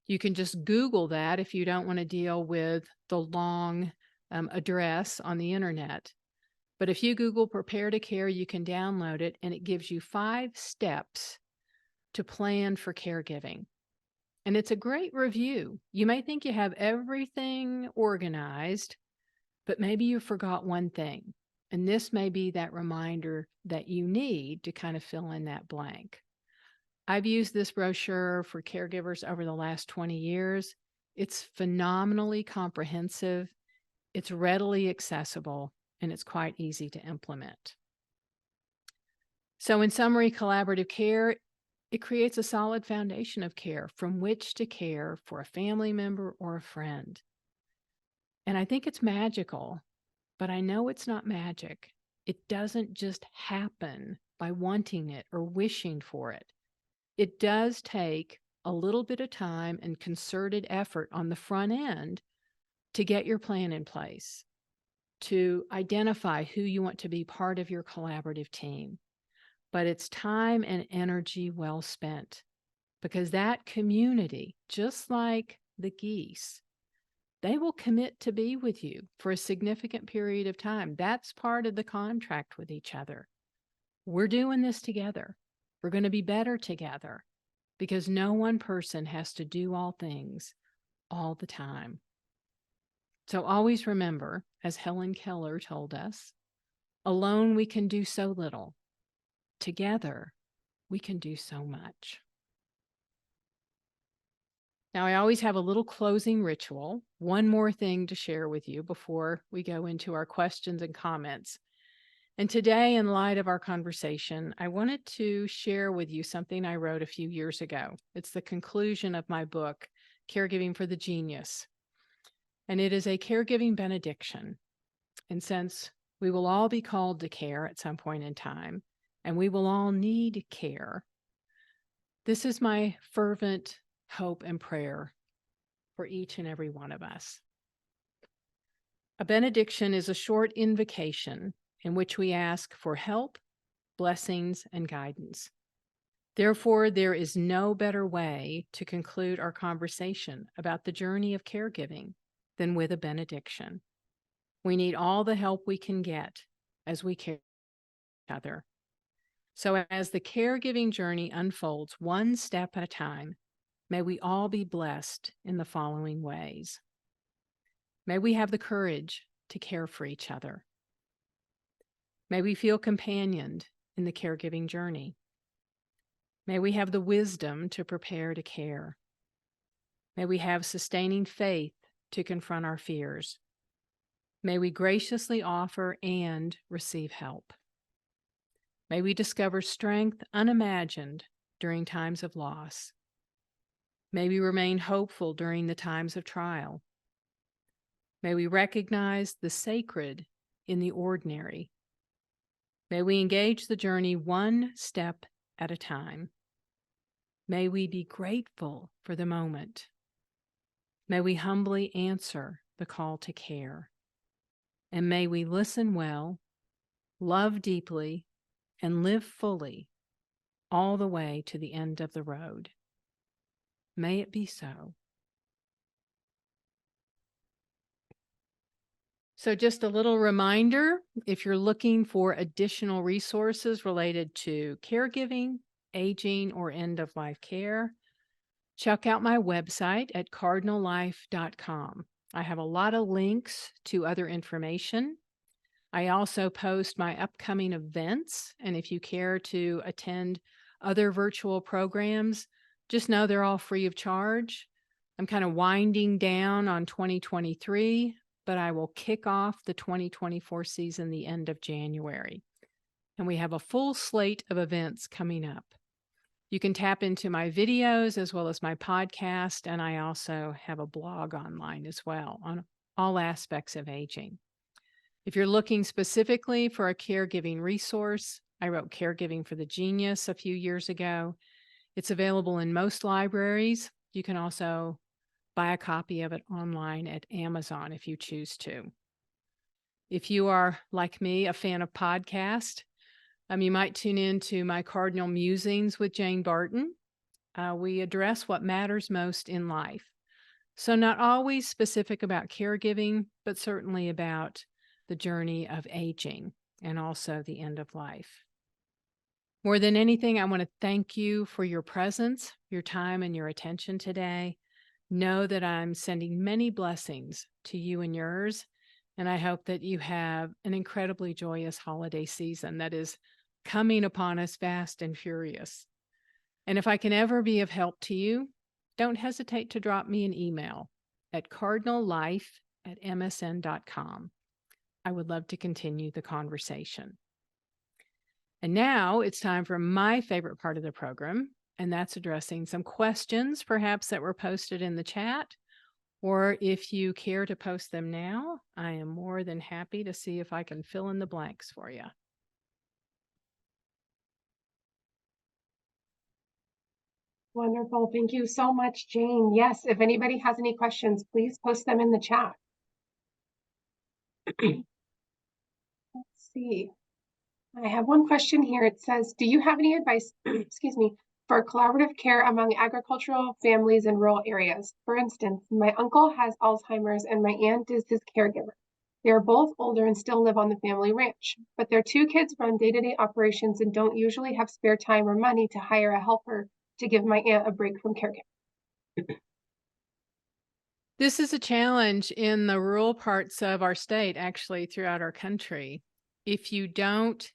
You can just Google that if you don't want to deal with the long address on the internet. But if you Google Prepare to Care, you can download it, and it gives you 5 steps to plan for caregiving. And it's a great review. You may think you have everything organized, but maybe you forgot one thing. And this may be that reminder that you need to kind of fill in that blank. I've used this brochure for caregivers over the last 20 years. It's phenomenally comprehensive, it's readily accessible, and it's quite easy to implement. So in summary, collaborative care, it creates a solid foundation of care from which to care for a family member or a friend. And I think it's magical, but I know it's not magic. It doesn't just happen by wanting it or wishing for it. It does take a little bit of time and concerted effort on the front end to get your plan in place, to identify who you want to be part of your collaborative team. But it's time and energy well spent, because that community, just like the geese, they will commit to be with you for a significant period of time. That's part of the contract with each other. We're doing this together. We're going to be better together, because no one person has to do all things all the time. So always remember, as Helen Keller told us, alone we can do so little. Together, we can do so much. Now, I always have a little closing ritual, one more thing to share with you before we go into our questions and comments. And today, in light of our conversation, I wanted to share with you something I wrote a few years ago. It's the conclusion of my book, Caregiving for the Genius. And it is a caregiving benediction. And since we will all be called to care at some point in time, and we will all need care, this is my fervent hope and prayer for each and every one of us. A benediction is a short invocation in which we ask for help, blessings, and guidance. Therefore, there is no better way to conclude our conversation about the journey of caregiving than with a benediction. We need all the help we can get as we care for each other. So as the caregiving journey unfolds one step at a time, may we all be blessed in the following ways. May we have the courage to care for each other. May we feel companioned in the caregiving journey. May we have the wisdom to prepare to care. May we have sustaining faith to confront our fears. May we graciously offer and receive help. May we discover strength unimagined during times of loss. May we remain hopeful during the times of trial. May we recognize the sacred in the ordinary. May we engage the journey one step at a time. May we be grateful for the moment. May we humbly answer the call to care. And may we listen well, love deeply, and live fully all the way to the end of the road. May it be so. So just a little reminder, if you're looking for additional resources related to caregiving, aging, or end-of-life care, check out my website at cardinallife.com. I have a lot of links to other information. I also post my upcoming events, and if you care to attend other virtual programs, just know they're all free of charge. I'm kind of winding down on 2023, but I will kick off the 2024 season the end of January. And we have a full slate of events coming up. You can tap into my videos as well as my podcast, and I also have a blog online as well on all aspects of aging. If you're looking specifically for a caregiving resource, I wrote Caregiving for the Genius a few years ago. It's available in most libraries. You can also buy a copy of it online at Amazon if you choose to. If you are, like me, a fan of podcasts, you might tune in to my Cardinal Musings with Jane Barton. We address what matters most in life. So not always specific about caregiving, but certainly about the journey of aging and also the end of life. More than anything, I want to thank you for your presence, your time, and your attention today. Know that I'm sending many blessings to you and yours, and I hope that you have an incredibly joyous holiday season that is coming upon us fast and furious. And if I can ever be of help to you, don't hesitate to drop me an email at cardinallife@msn.com. I would love to continue the conversation. And now it's time for my favorite part of the program, and that's addressing some questions perhaps that were posted in the chat, or if you care to post them now, I am more than happy to see if I can fill in the blanks for you. Wonderful. Thank you so much, Jane. Yes, if anybody has any questions, please post them in the chat. Let's see. I have one question here. It says, do you have any advice, excuse me, for collaborative care among agricultural families in rural areas? For instance, my uncle has Alzheimer's and my aunt is his caregiver. They are both older and still live on the family ranch, but their two kids run day-to-day operations and don't usually have spare time or money to hire a helper to give my aunt a break from caregiving. This is a challenge in the rural parts of our state, actually throughout our country. If you don't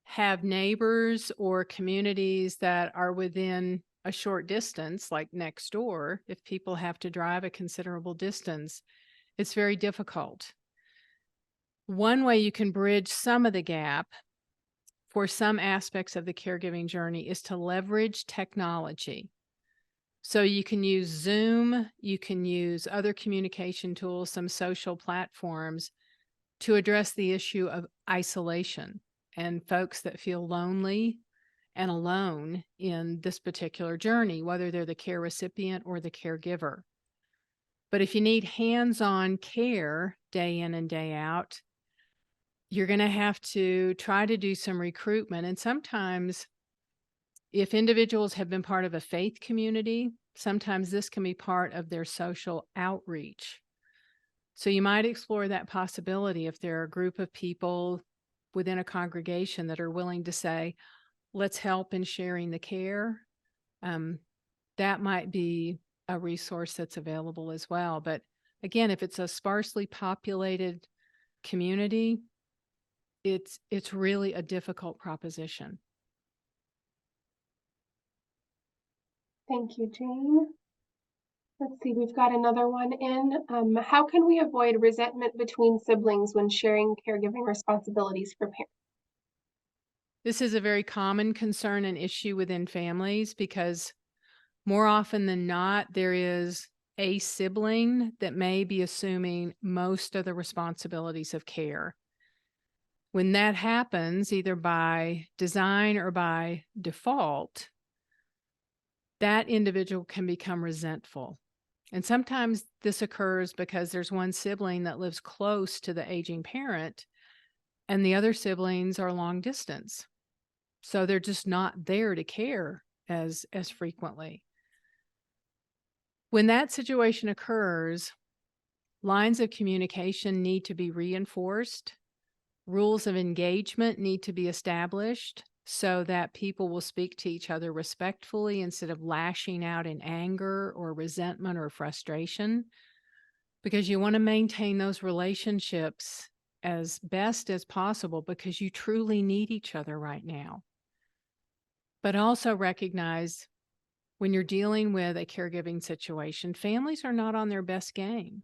have neighbors or communities that are within a short distance, like next door, if people have to drive a considerable distance, it's very difficult. One way you can bridge some of the gap for some aspects of the caregiving journey is to leverage technology. So you can use Zoom, you can use other communication tools, some social platforms to address the issue of isolation and folks that feel lonely and alone in this particular journey, whether they're the care recipient or the caregiver. But if you need hands-on care day in and day out, you're going to have to try to do some recruitment. And sometimes if individuals have been part of a faith community, sometimes this can be part of their social outreach. So you might explore that possibility if there are a group of people within a congregation that are willing to say, let's help in sharing the care. That might be a resource that's available as well. But again, if it's a sparsely populated community, it's really a difficult proposition. Thank you, Jane. Let's see, we've got another one in. How can we avoid resentment between siblings when sharing caregiving responsibilities for parents? This is a very common concern and issue within families because more often than not, there is a sibling that may be assuming most of the responsibilities of care. When that happens, either by design or by default, that individual can become resentful. And sometimes this occurs because there's one sibling that lives close to the aging parent and the other siblings are long distance. So they're just not there to care as frequently. When that situation occurs, lines of communication need to be reinforced. Rules of engagement need to be established so that people will speak to each other respectfully instead of lashing out in anger or resentment or frustration, because you want to maintain those relationships as best as possible because you truly need each other right now. But also recognize when you're dealing with a caregiving situation, families are not on their best game.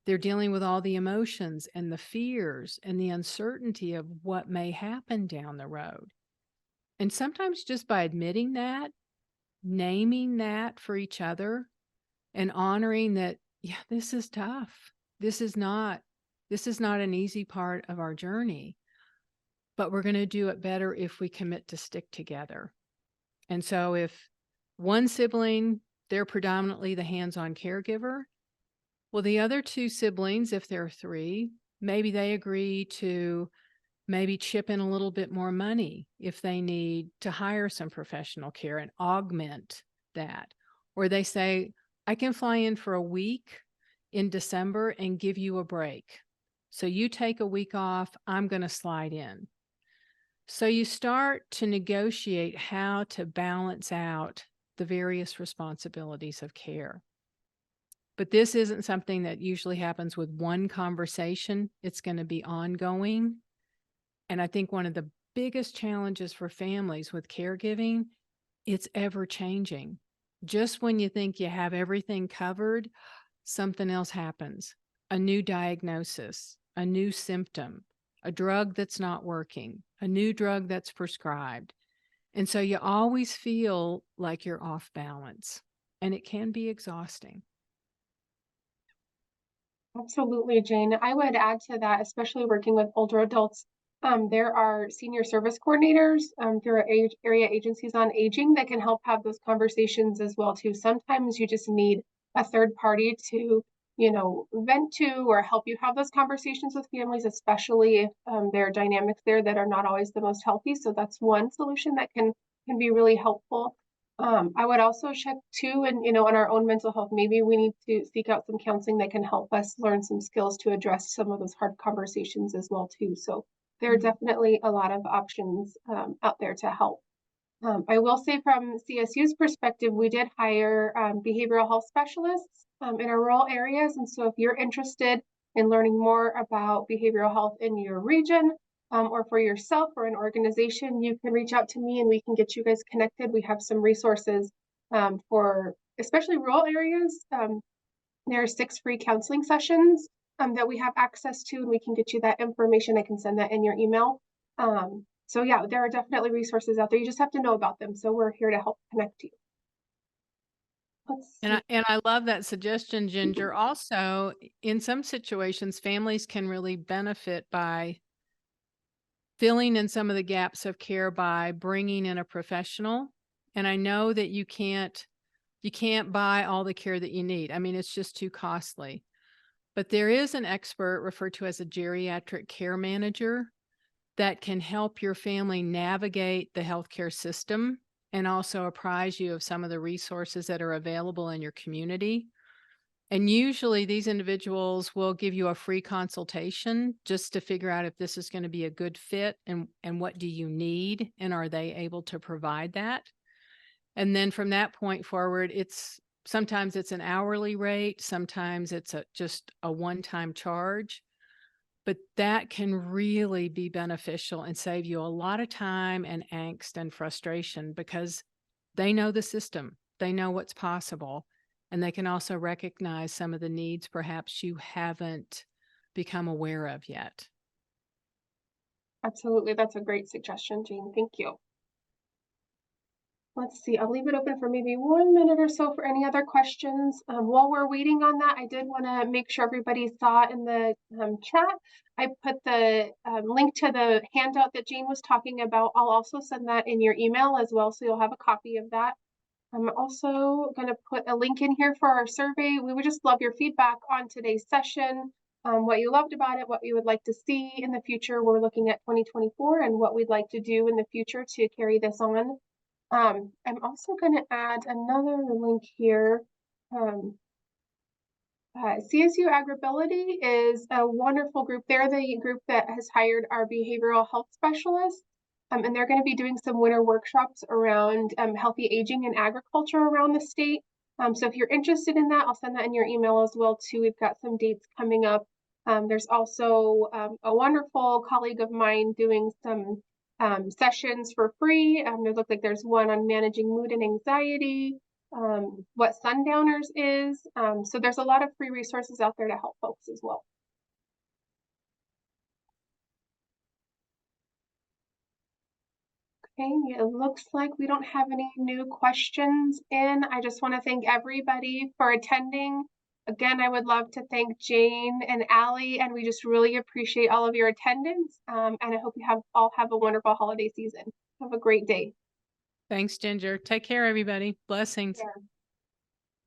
They're dealing with all the emotions and the fears and the uncertainty of what may happen down the road. And sometimes just by admitting that, naming that for each other, and honoring that, yeah, this is tough. This is not an easy part of our journey, but we're going to do it better if we commit to stick together. And so if one sibling, they're predominantly the hands-on caregiver, well, the other two siblings, if there are three, maybe they agree to maybe chip in a little bit more money if they need to hire some professional care and augment that. Or they say, I can fly in for a week in December and give you a break. So you take a week off, I'm going to slide in. So you start to negotiate how to balance out the various responsibilities of care. But this isn't something that usually happens with one conversation. It's going to be ongoing. And I think one of the biggest challenges for families with caregiving, it's ever changing. Just when you think you have everything covered, something else happens. A new diagnosis, a new symptom, a drug that's not working, a new drug that's prescribed. And so you always feel like you're off balance, and it can be exhausting. Absolutely, Jane. I would add to that, especially working with older adults. There are senior service coordinators through our area agencies on aging that can help have those conversations as well too. Sometimes you just need a third party to, vent to or help you have those conversations with families, especially if there are dynamics there that are not always the most healthy. So that's one solution that can be really helpful. I would also check too, and on our own mental health, maybe we need to seek out some counseling that can help us learn some skills to address some of those hard conversations as well too. So there are definitely a lot of options out there to help. I will say from CSU's perspective, we did hire behavioral health specialists in our rural areas. And so if you're interested in learning more about behavioral health in your region, or for yourself or an organization, you can reach out to me and we can get you guys connected. We have some resources for especially rural areas. There are 6 free counseling sessions that we have access to, and we can get you that information. I can send that in your email. So yeah, there are definitely resources out there. You just have to know about them. So we're here to help connect you. Let's see. And I love that suggestion, Ginger. Also, in some situations, families can really benefit by filling in some of the gaps of care by bringing in a professional. And I know that you can't buy all the care that you need. I mean, it's just too costly. But there is an expert referred to as a geriatric care manager that can help your family navigate the healthcare system and also apprise you of some of the resources that are available in your community. And usually these individuals will give you a free consultation just to figure out if this is going to be a good fit and what do you need and are they able to provide that. And then from that point forward, sometimes it's an hourly rate, sometimes it's just a one-time charge. But that can really be beneficial and save you a lot of time and angst and frustration because they know the system. They know what's possible. And they can also recognize some of the needs perhaps you haven't become aware of yet. Absolutely. That's a great suggestion, Jane. Thank you. Let's see, I'll leave it open for maybe 1 minute or so for any other questions. While we're waiting on that, I did want to make sure everybody saw in the chat, I put the link to the handout that Jane was talking about. I'll also send that in your email as well, so you'll have a copy of that. I'm also going to put a link in here for our survey. We would just love your feedback on today's session, what you loved about it, what you would like to see in the future. We're looking at 2024 and what we'd like to do in the future to carry this on. I'm also going to add another link here. CSU Agribility is a wonderful group. They're the group that has hired our behavioral health specialists, and they're going to be doing some winter workshops around healthy aging and agriculture around the state. So if you're interested in that, I'll send that in your email as well too. We've got some dates coming up. There's also a wonderful colleague of mine doing some sessions for free. It looks like there's one on managing mood and anxiety, what sundowners is. So there's a lot of free resources out there to help folks as well. Okay, it looks like we don't have any new questions in. I just want to thank everybody for attending. Again, I would love to thank Jane and Allie, and we just really appreciate all of your attendance. And I hope you all have a wonderful holiday season. Have a great day. Thanks, Ginger. Take care, everybody. Blessings. Yeah.